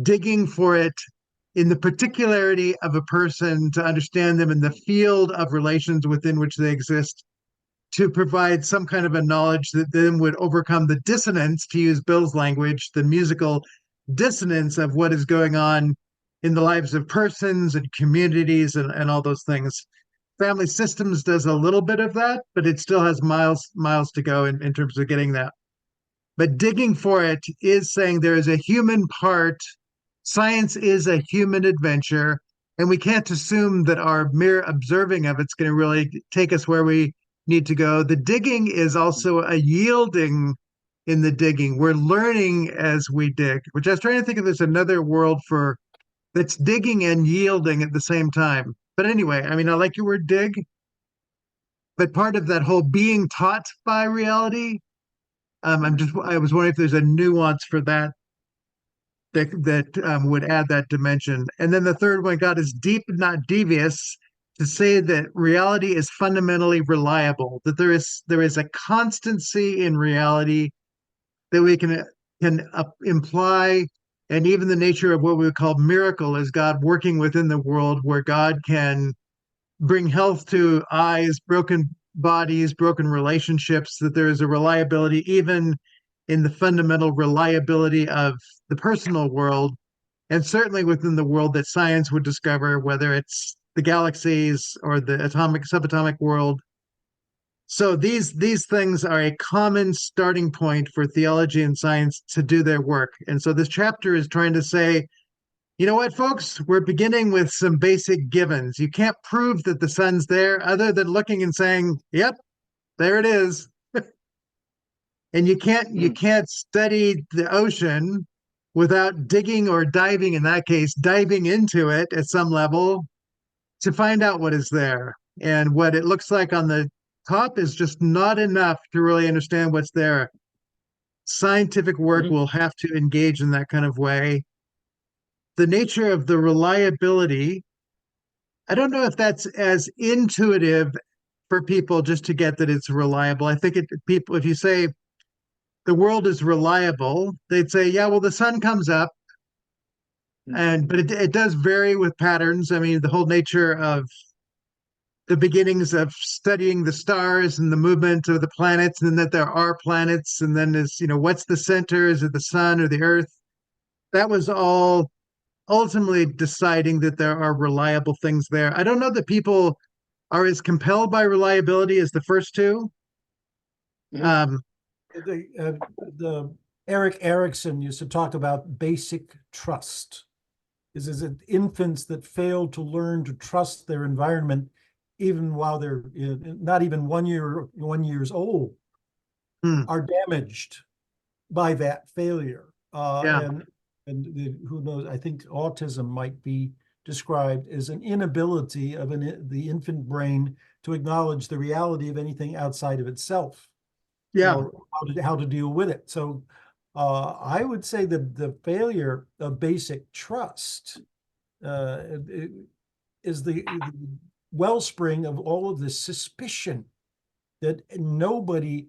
B: digging for it in the particularity of a person to understand them in the field of relations within which they exist, to provide some kind of a knowledge that then would overcome the dissonance, to use Bill's language, the musical dissonance of what is going on in the lives of persons and communities and all those things. Family systems does a little bit of that, but it still has miles to go in terms of getting that. But digging for it is saying there is a human part. Science is a human adventure, and we can't assume that our mere observing of it's going to really take us where we need to go. The digging is also a yielding in the digging. We're learning as we dig, which I was trying to think of, there's another world for that's digging and yielding at the same time. But anyway, I mean, I like your word dig, but part of that whole being taught by reality, I was wondering if there's a nuance for that would add that dimension. And then the third one, God is deep, not devious, to say that reality is fundamentally reliable, that there is a constancy in reality that we can imply. And even the nature of what we would call miracle is God working within the world, where God can bring health to eyes, broken bodies, broken relationships, that there is a reliability even in the fundamental reliability of the personal world, and certainly within the world that science would discover, whether it's the galaxies or the atomic, subatomic world. So these things are a common starting point for theology and science to do their work. And so this chapter is trying to say, you know what, folks, we're beginning with some basic givens. You can't prove that the sun's there other than looking and saying, yep, there it is. And you can't study the ocean without digging, or diving, in that case, diving into it at some level to find out what is there. And what it looks like on the top is just not enough to really understand what's there. Scientific work will have to engage in that kind of way. The nature of the reliability, I don't know if that's as intuitive for people just to get that it's reliable. I think people, if you say the world is reliable, they'd say, yeah, well, the sun comes up, but it does vary with patterns. I mean, the whole nature of the beginnings of studying the stars and the movement of the planets, and that there are planets, and then is, what's the center? Is it the sun or the earth? That was all ultimately deciding that there are reliable things there. I don't know that people are as compelled by reliability as the first two.
D: The Erik Erikson used to talk about basic trust. Is it infants that fail to learn to trust their environment even while they're not even 1 years old, are damaged by that failure. And who knows, I think autism might be described as an inability of the infant brain to acknowledge the reality of anything outside of itself. Or how to deal with it. So I would say that the failure of basic trust is the wellspring of all of this suspicion that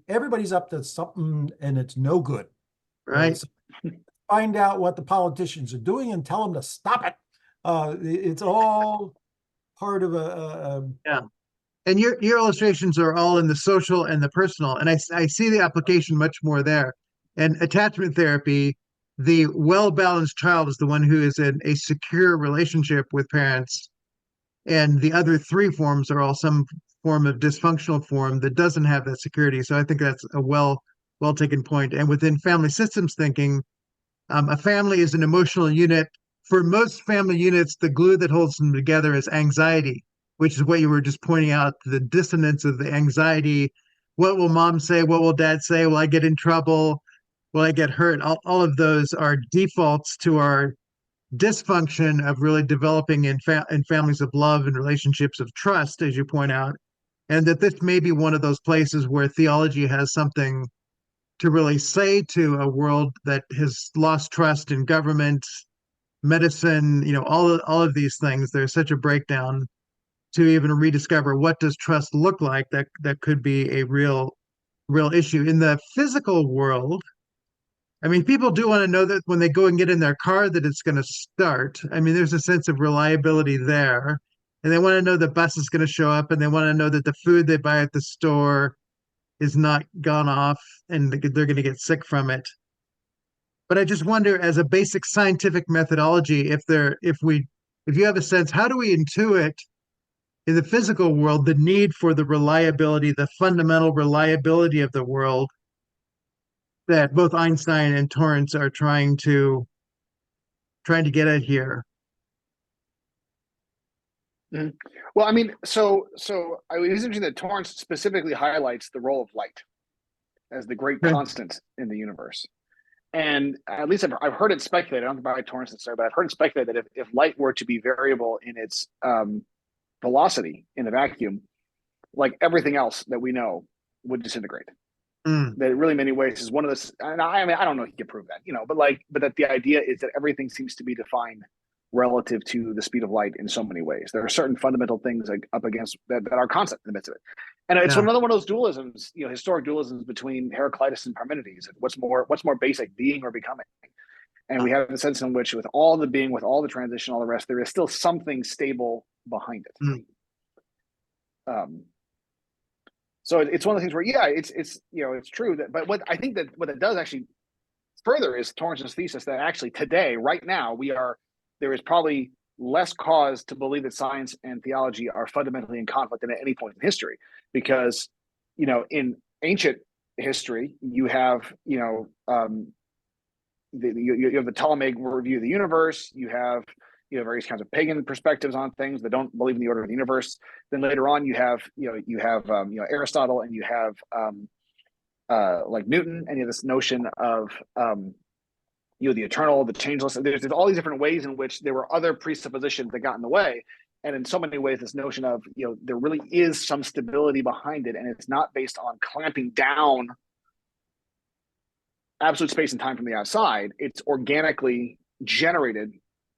D: everybody's up to something and it's no good.
B: Right.
D: So find out what the politicians are doing and tell them to stop it. It's all part of
B: And your illustrations are all in the social and the personal, and I see the application much more there. And attachment therapy, the well-balanced child is the one who is in a secure relationship with parents, and the other three forms are all some form of dysfunctional form that doesn't have that security. So I think that's a well taken point. And within family systems thinking, a family is an emotional unit. For most family units, the glue that holds them together is anxiety, which is what you were just pointing out, the dissonance of the anxiety. What will mom say? What will dad say? Will I get in trouble? Will I get hurt? All of those are defaults to our dysfunction of really developing in families of love and relationships of trust, as you point out. And that this may be one of those places where theology has something to really say to a world that has lost trust in government, medicine, all of these things. There's such a breakdown to even rediscover what does trust look like. That could be a real issue in the physical world. I mean, people do want to know that when they go and get in their car that it's going to start. I mean, there's a sense of reliability there, and they want to know the bus is going to show up, and they want to know that the food they buy at the store is not gone off and they're going to get sick from it. But I just wonder, as a basic scientific methodology, if you have a sense, how do we intuit in the physical world the need for the reliability, the fundamental reliability of the world that both Einstein and Torrance are trying to get at here?
C: Well, I mean, so it was interesting that Torrance specifically highlights the role of light as the great constant in the universe. And at least I've heard it speculated, I don't know about Torrance necessarily, but I've heard it speculated that if light were to be variable in its velocity in a vacuum, like everything else that we know would disintegrate. That really, in many ways, is one of the. And I mean, I don't know if you can prove that, but that the idea is that everything seems to be defined relative to the speed of light in so many ways. There are certain fundamental things like up against that are constant in the midst of it. And it's another one of those dualisms, historic dualisms between Heraclitus and Parmenides. What's more basic, being or becoming? And we have a sense in which, with all the being, with all the transition, all the rest, there is still something stable behind it. So it's one of the things where, yeah, it's it's true that, but what I think that what it does actually further is Torrance's thesis that actually today, right now, there is probably less cause to believe that science and theology are fundamentally in conflict than at any point in history, because in ancient history you have you have the Ptolemaic view of the universe, you have various kinds of pagan perspectives on things that don't believe in the order of the universe. Then later on you have Aristotle, and you have like Newton, and you have this notion of the eternal, the changeless. There's all these different ways in which there were other presuppositions that got in the way. And in so many ways, this notion of, there really is some stability behind it, and it's not based on clamping down absolute space and time from the outside. It's organically generated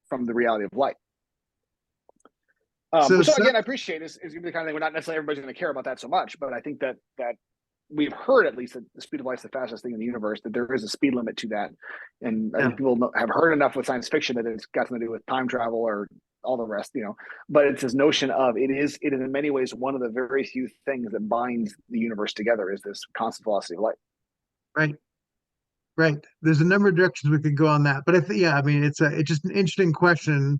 C: from the reality of light. So again, I appreciate is going to be the kind of thing we're not necessarily everybody's going to care about that so much, but I think that we've heard at least that the speed of light is the fastest thing in the universe, that there is a speed limit to that. And I think people have heard enough with science fiction that it's got something to do with time travel or all the rest, but it's this notion of it is in many ways one of the very few things that binds the universe together, is this constant velocity of light.
B: Right. There's a number of directions we could go on that, but it's just an interesting question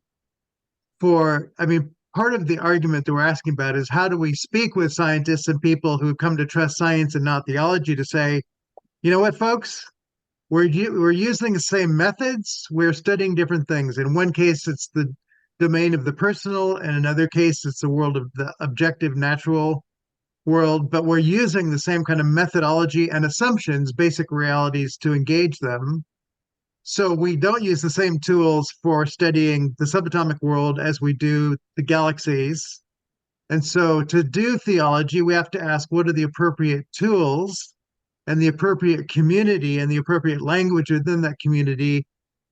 B: part of the argument that we're asking about is, how do we speak with scientists and people who come to trust science and not theology to say, you know what, folks, we're using the same methods, we're studying different things. In one case, it's the domain of the personal, and in another case, it's the world of the objective, natural world, but we're using the same kind of methodology and assumptions, basic realities, to engage them. So we don't use the same tools for studying the subatomic world as we do the galaxies. And so to do theology, we have to ask, what are the appropriate tools and the appropriate community and the appropriate language within that community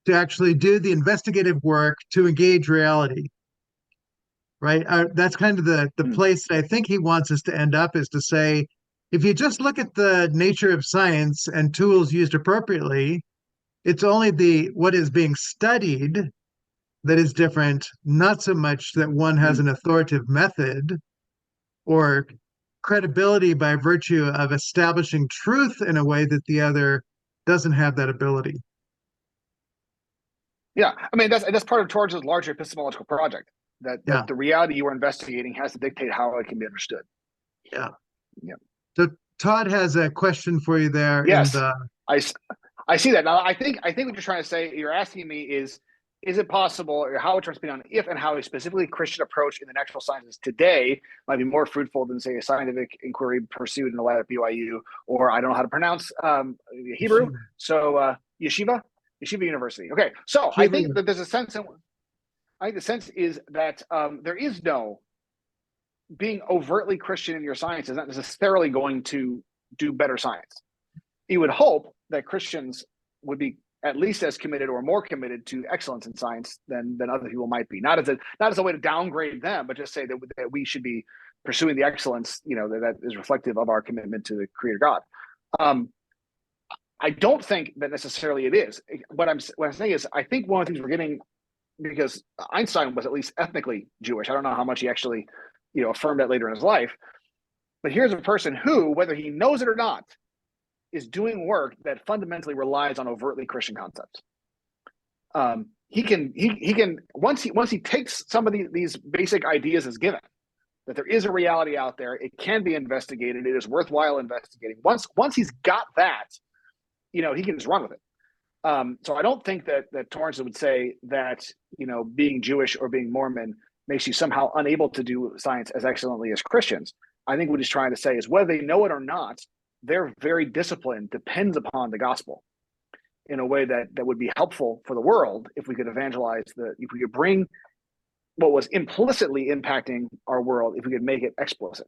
B: to actually do the investigative work to engage reality, right? That's kind of the place that I think he wants us to end up, is to say, if you just look at the nature of science and tools used appropriately, it's only what is being studied that is different, not so much that one has an authoritative method or credibility by virtue of establishing truth in a way that the other doesn't have that ability.
C: Yeah, that's part of Torrance's larger epistemological project, that the reality you are investigating has to dictate how it can be understood.
B: Yeah. So Todd has a question for you there.
C: Yes, I see that. Now, I think what you're trying to say, you're asking me is it possible, or how would you on if and how a specifically Christian approach in the natural sciences today might be more fruitful than, say, a scientific inquiry pursued in the lab at BYU, or I don't know how to pronounce Hebrew, so Yeshiva University. Okay, so I think that there's a sense the sense is that there is no being overtly Christian in your science is not necessarily going to do better science. You would hope that Christians would be at least as committed or more committed to excellence in science than other people might be. Not as a way to downgrade them, but just say that we should be pursuing the excellence, that is reflective of our commitment to the Creator God. I don't think that necessarily it is. What I'm saying is, I think one of the things we're getting, because Einstein was at least ethnically Jewish. I don't know how much he actually, affirmed that later in his life. But here's a person who, whether he knows it or not, is doing work that fundamentally relies on overtly Christian concepts. He can once he takes some of these basic ideas as given, that there is a reality out there, it can be investigated, it is worthwhile investigating. Once he's got that, he can just run with it. So I don't think that Torrance would say that being Jewish or being Mormon makes you somehow unable to do science as excellently as Christians. I think what he's trying to say is, whether they know it or not, their very discipline depends upon the gospel in a way that would be helpful for the world if we could evangelize if we could bring what was implicitly impacting our world, if we could make it explicit,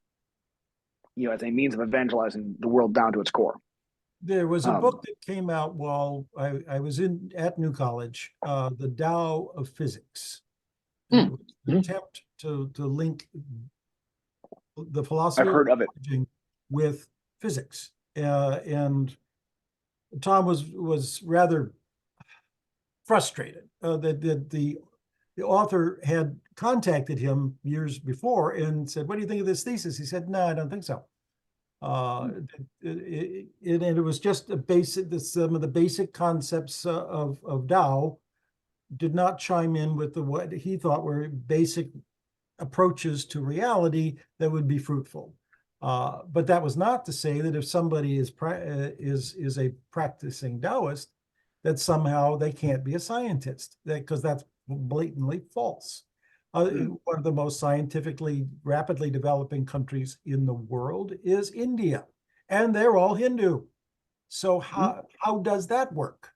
C: as a means of evangelizing the world down to its core.
D: There was a book that came out while I was at New College, The Tao of Physics. An attempt to link the philosophy
C: I've heard of it
D: with physics, and Tom was rather frustrated that the author had contacted him years before and said, "What do you think of this thesis?" He said, "No, I don't think so." And it was just a basic, some of the basic concepts of Tao did not chime in with what he thought were basic approaches to reality that would be fruitful. But that was not to say that if somebody is a practicing Taoist, that somehow they can't be a scientist, because that's blatantly false. One of the most scientifically rapidly developing countries in the world is India, and they're all Hindu. So how does that work?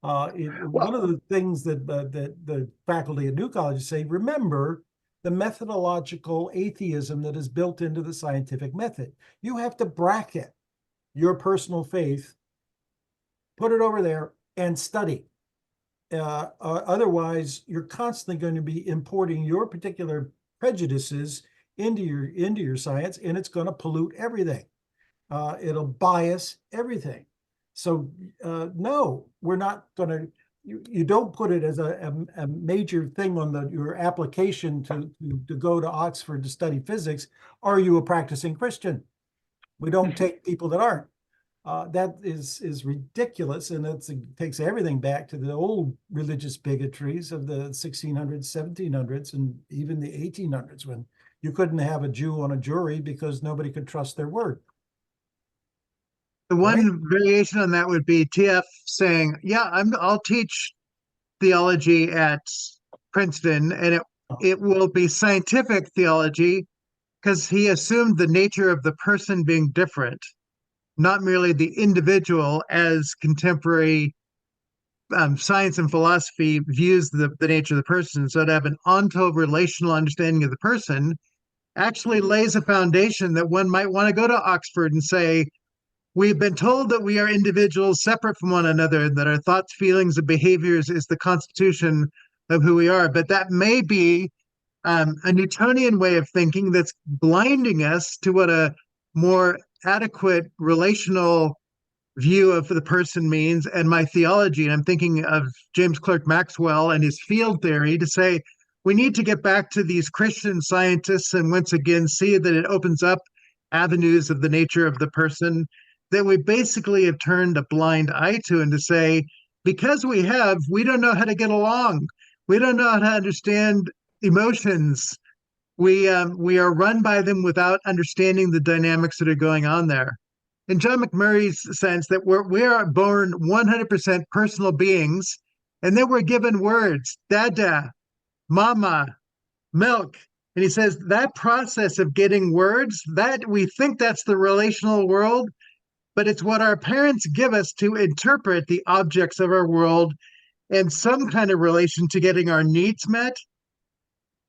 D: One of the things that the faculty at New College say, remember the methodological atheism that is built into the scientific method. You have to bracket your personal faith, put it over there, and study. Otherwise, you're constantly going to be importing your particular prejudices into your science, and it's going to pollute everything. It'll bias everything. So no, we're not going to. You don't put it as a major thing on your application to go to Oxford to study physics. Are you a practicing Christian? We don't take people that aren't. That is ridiculous, and it takes everything back to the old religious bigotries of the 1600s, 1700s, and even the 1800s, when you couldn't have a Jew on a jury because nobody could trust their word.
B: The one variation on that would be TF saying, "Yeah, I'll teach theology at Princeton, and it will be scientific theology," because he assumed the nature of the person being different, not merely the individual, as contemporary science and philosophy views the nature of the person. So to have an onto-relational understanding of the person actually lays a foundation that one might want to go to Oxford and say, we've been told that we are individuals separate from one another, and that our thoughts, feelings, and behaviors is the constitution of who we are. But that may be a Newtonian way of thinking that's blinding us to what a more adequate relational view of the person means, and my theology. And I'm thinking of James Clerk Maxwell and his field theory to say we need to get back to these Christian scientists and once again see that it opens up avenues of the nature of the person that we basically have turned a blind eye to, and to say, because we don't know how to get along. We don't know how to understand emotions. We are run by them without understanding the dynamics that are going on there. In John McMurray's sense, that we are born 100% personal beings, and then we're given words, dada, mama, milk. And he says that process of getting words, that we think that's the relational world, but it's what our parents give us to interpret the objects of our world and some kind of relation to getting our needs met.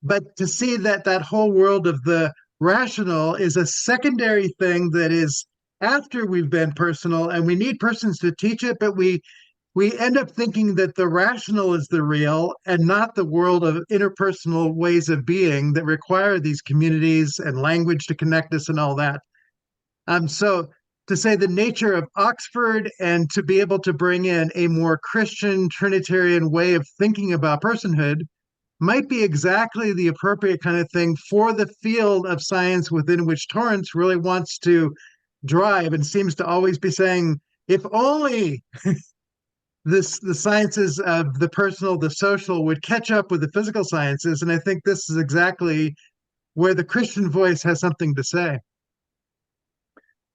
B: But to see that whole world of the rational is a secondary thing that is after we've been personal, and we need persons to teach it, but we end up thinking that the rational is the real and not the world of interpersonal ways of being that require these communities and language to connect us and all that. So to say the nature of Oxford and to be able to bring in a more Christian Trinitarian way of thinking about personhood might be exactly the appropriate kind of thing for the field of science within which Torrance really wants to drive, and seems to always be saying, if only the sciences of the personal, the social would catch up with the physical sciences. And I think this is exactly where the Christian voice has something to say.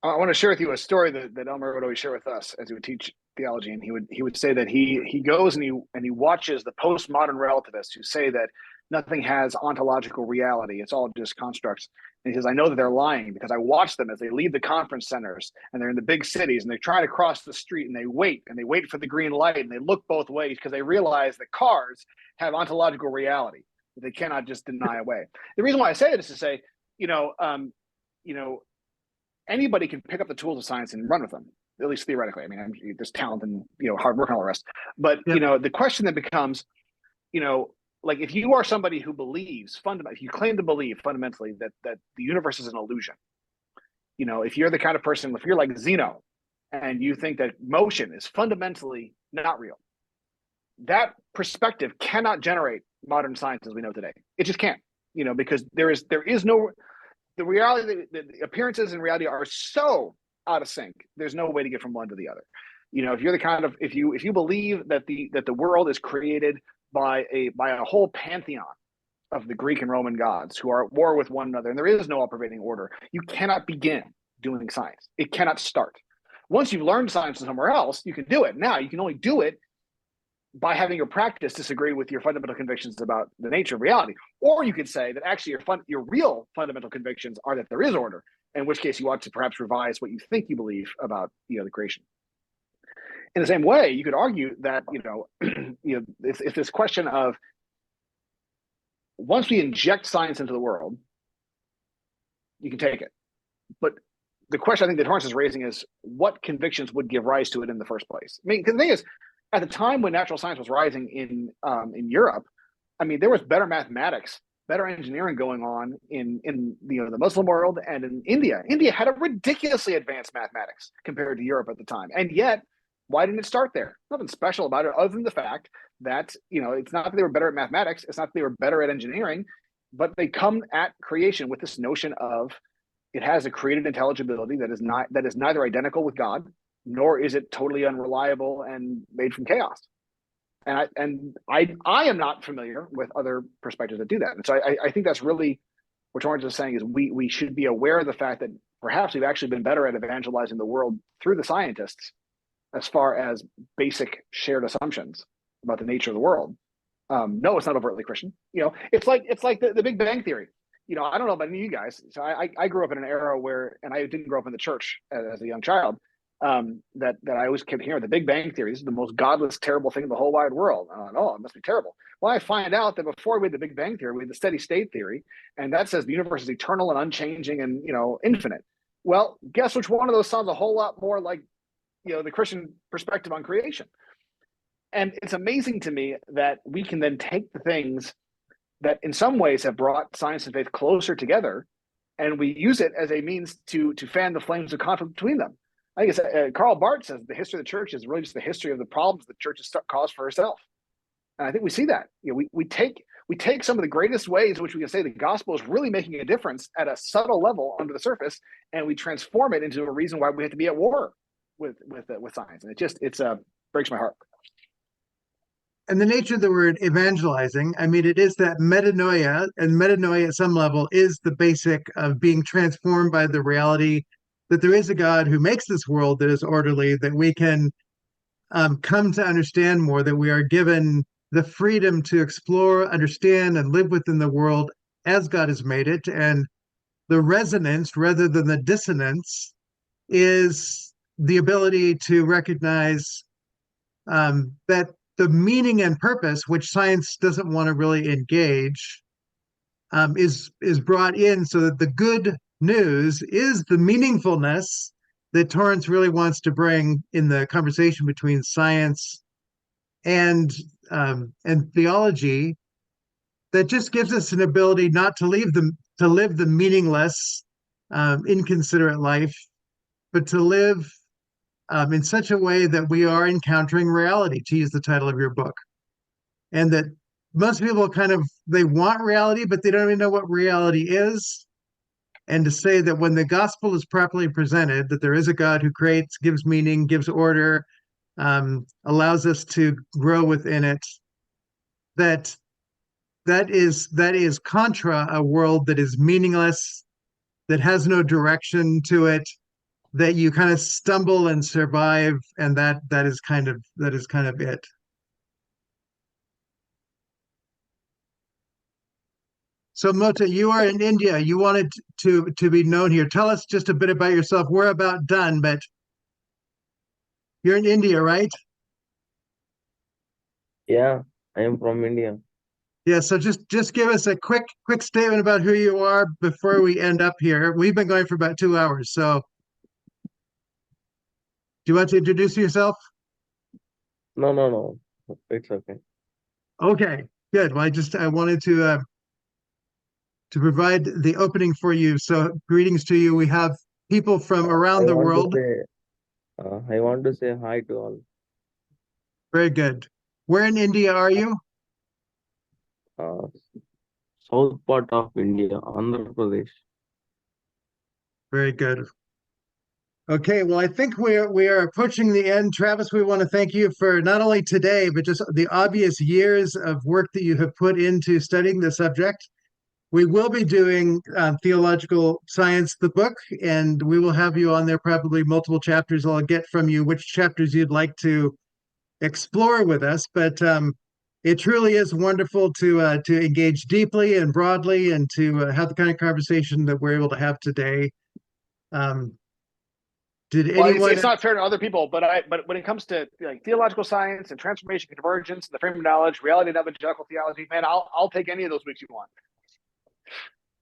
C: I want to share with you a story that Elmer would always share with us as he would teach theology, and he would say that he goes and he watches the postmodern relativists who say that nothing has ontological reality; it's all just constructs. And he says, I know that they're lying because I watch them as they leave the conference centers and they're in the big cities and they try to cross the street and they wait for the green light and they look both ways because they realize that cars have ontological reality that they cannot just deny away. The reason why I say it is to say, anybody can pick up the tools of science and run with them, at least theoretically. I mean, there's talent and hard work and all the rest. But the question that becomes, like if you are somebody who believes fundamentally, if you claim to believe fundamentally that the universe is an illusion, if you're the kind of person, if you're like Zeno, and you think that motion is fundamentally not real, that perspective cannot generate modern science as we know today. It just can't, because there is no. the reality, the appearances and reality are so out of sync. There's no way to get from one to the other. If you're the kind of, if you believe that the world is created by a whole pantheon of the Greek and Roman gods who are at war with one another, and there is no all-pervading order, you cannot begin doing science. It cannot start. Once you've learned science somewhere else, you can do it. Now you can only do it by having your practice disagree with your fundamental convictions about the nature of reality. Or you could say that actually your real fundamental convictions are that there is order, in which case you ought to perhaps revise what you think you believe about the creation. In the same way, you could argue that if this question of, once we inject science into the world, you can take it. But the question I think that Torrance is raising is, what convictions would give rise to it in the first place? I mean, because the thing is, at the time when natural science was rising in Europe, I mean, there was better mathematics, better engineering going on in the Muslim world and in India. India had a ridiculously advanced mathematics compared to Europe at the time, and yet, why didn't it start there? Nothing special about it, other than the fact that it's not that they were better at mathematics, it's not that they were better at engineering, but they come at creation with this notion of it has a created intelligibility that is neither identical with God, nor is it totally unreliable and made from chaos. And I am not familiar with other perspectives that do that. And so I think that's really what Torrance is saying, is we should be aware of the fact that perhaps we've actually been better at evangelizing the world through the scientists as far as basic shared assumptions about the nature of the world. No, it's not overtly Christian. It's like the Big Bang Theory. I don't know about any of you guys. So I grew up in an era where, and I didn't grow up in the church as a young child, that I always kept hearing the Big Bang Theory. This is the most godless, terrible thing in the whole wide world. And I thought, oh, it must be terrible. Well, I find out that before we had the Big Bang Theory, we had the steady state theory, and that says the universe is eternal and unchanging and infinite. Well, guess which one of those sounds a whole lot more like the Christian perspective on creation. And it's amazing to me that we can then take the things that in some ways have brought science and faith closer together, and we use it as a means to fan the flames of conflict between them. I think it's Karl Barth says the history of the church is really just the history of the problems the church has caused for herself. And I think we see that. We take some of the greatest ways in which we can say the gospel is really making a difference at a subtle level under the surface, and we transform it into a reason why we have to be at war with science. And it breaks my heart.
B: And the nature of the word evangelizing, I mean, it is that metanoia, and metanoia at some level is the basic of being transformed by the reality that there is a God who makes this world that is orderly, that we can come to understand more, that we are given the freedom to explore, understand, and live within the world as God has made it. And the resonance, rather than the dissonance, is the ability to recognize that the meaning and purpose, which science doesn't want to really engage, is brought in, so that the good news is the meaningfulness that Torrance really wants to bring in the conversation between science and theology, that just gives us an ability not to live the meaningless, inconsiderate life, but to live in such a way that we are encountering reality, to use the title of your book. And that most people they want reality, but they don't even know what reality is. And to say that when the gospel is properly presented, that there is a God who creates, gives meaning, gives order, allows us to grow within it, that is contra a world that is meaningless, that has no direction to it, that you kind of stumble and survive, and that is kind of it. So Mota, you are in India. You wanted to be known here. Tell us just a bit about yourself. We're about done, but you're in India, right?
F: Yeah, I am from India.
B: Yeah, so just give us a quick statement about who you are before we end up here. We've been going for about 2 hours, so do you want to introduce yourself?
F: No. It's okay.
B: Okay, good. Well, I wanted to provide the opening for you. So greetings to you. We have people from around the world.
F: I want to say hi to all.
B: Very good. Where in India are you?
F: South part of India, Andhra Pradesh.
B: Very good. Okay, well, I think we are approaching the end. Travis, we want to thank you for not only today, but just the obvious years of work that you have put into studying the subject. We will be doing Theological Science, the book, and we will have you on there, probably multiple chapters. I'll get from you which chapters you'd like to explore with us. But it truly is wonderful to engage deeply and broadly and to have the kind of conversation that we're able to have today. Did
C: Well,
B: anyone?
C: it's not fair to other people, but when it comes to like theological science and transformation, convergence, the frame of knowledge, reality and evangelical theology, man, I'll take any of those weeks you want.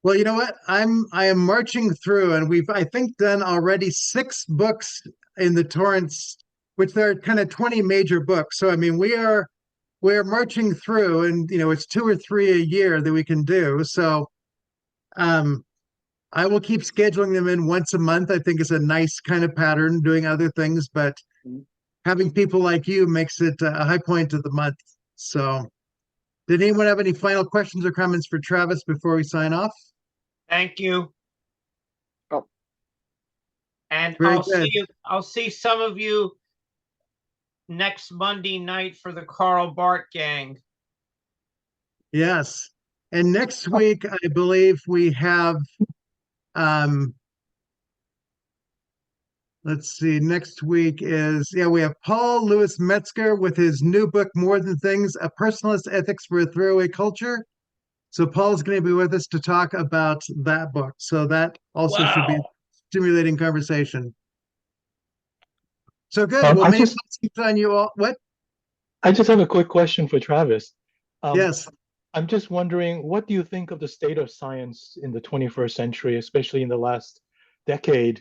B: Well, you know what? I am marching through, and we've I think done already 6 books in the Torrance, which there are kind of 20 major books. So I mean, we're marching through, and it's 2 or 3 a year that we can do. So I will keep scheduling them in once a month. I think is a nice kind of pattern, doing other things, but having people like you makes it a high point of the month. So did anyone have any final questions or comments for Travis before we sign off?
A: Thank you.
C: Oh.
A: And
B: Very
A: I'll
B: good.
A: I'll see some of you next Monday night for the Carl Bart gang.
B: Yes. And next week, I believe we have, let's see, next week we have Paul Louis Metzger with his new book, More Than Things, A Personalist Ethics for a Throwaway Culture. So Paul's going to be with us to talk about that book. So that also should be a stimulating conversation. So good. Well, many blessings on you all. What?
G: I just have a quick question for Travis.
B: Yes.
G: I'm just wondering, what do you think of the state of science in the 21st century, especially in the last decade,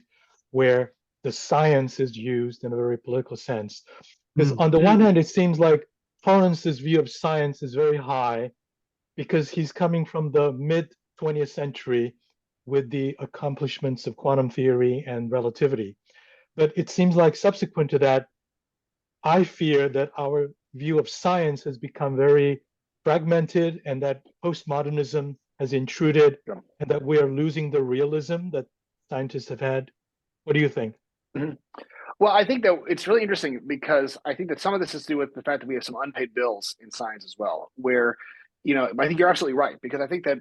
G: where the science is used in a very political sense? Because on the one hand, it seems like Torrance's view of science is very high because he's coming from the mid-20th century with the accomplishments of quantum theory and relativity. But it seems like subsequent to that, I fear that our view of science has become very fragmented and that postmodernism has intruded and that we are losing the realism that scientists have had. What do you think?
C: Mm-hmm. Well, I think that it's really interesting because I think that some of this has to do with the fact that we have some unpaid bills in science as well, where, I think you're absolutely right, because I think that,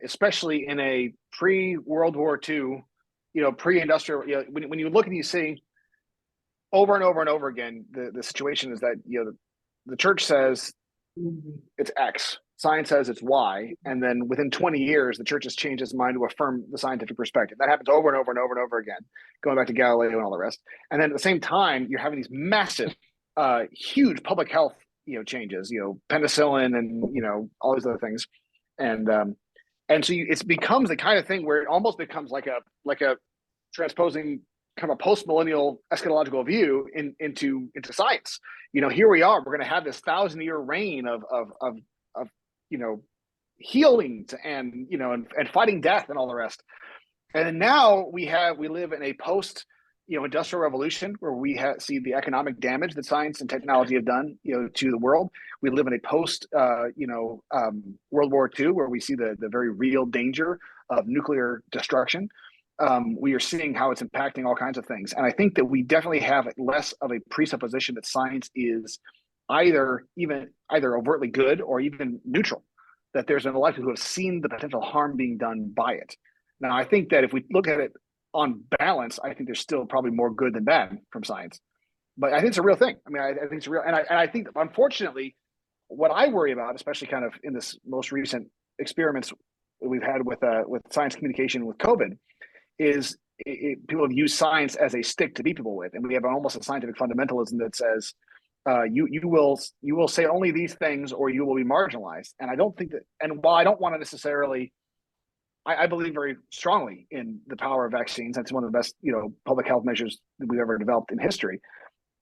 C: especially in a pre-World War II, pre-industrial, when you look and you see over and over and over again, the situation is that, the church says it's X, science says it's Y, and then within 20 years, the church has changed its mind to affirm the scientific perspective. That happens over and over and over and over again, going back to Galileo and all the rest. And then at the same time, you're having these massive, huge public health, changes, penicillin and, all these other things. And so it becomes the kind of thing where it almost becomes like a transposing kind of a post-millennial eschatological view into science. Here we are, we're going to have this 1,000-year reign of healings and and fighting death and all the rest. And now we live in a post industrial revolution where we see the economic damage that science and technology have done to the world. We live in a post World War II where we see the very real danger of nuclear destruction. We are seeing how it's impacting all kinds of things. And I think that we definitely have less of a presupposition that science is either overtly good or even neutral, that there's an elected who have seen the potential harm being done by it. Now, I think that if we look at it on balance, I think there's still probably more good than bad from science. But I think it's a real thing. I mean, I think it's real. And I think, unfortunately, what I worry about, especially kind of in this most recent experiments we've had with science communication with COVID, is people have used science as a stick to beat people with, and we have almost a scientific fundamentalism that says you will say only these things or you will be marginalized. And I don't think that. And while I don't want to necessarily, I believe very strongly in the power of vaccines. That's one of the best public health measures that we've ever developed in history.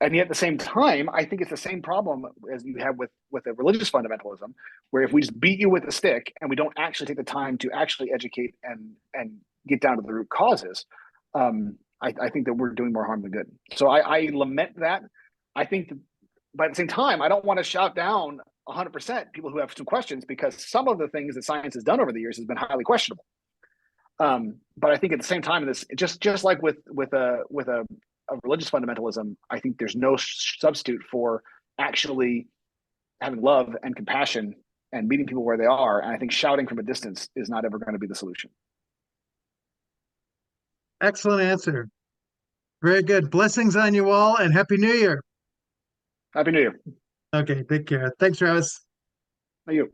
C: And yet at the same time, I think it's the same problem as you have with a religious fundamentalism, where if we just beat you with a stick and we don't actually take the time to actually educate and get down to the root causes, I think that we're doing more harm than good. So I lament that. I think that, but at the same time, I don't want to shout down 100% people who have some questions, because some of the things that science has done over the years has been highly questionable. But I think at the same time, this just like with a religious fundamentalism, I think there's no substitute for actually having love and compassion and meeting people where they are. And I think shouting from a distance is not ever going to be the solution.
B: Excellent answer. Very good. Blessings on you all and Happy New Year.
C: Happy New Year.
B: Okay, take care. Thanks, Travis.
C: Thank you.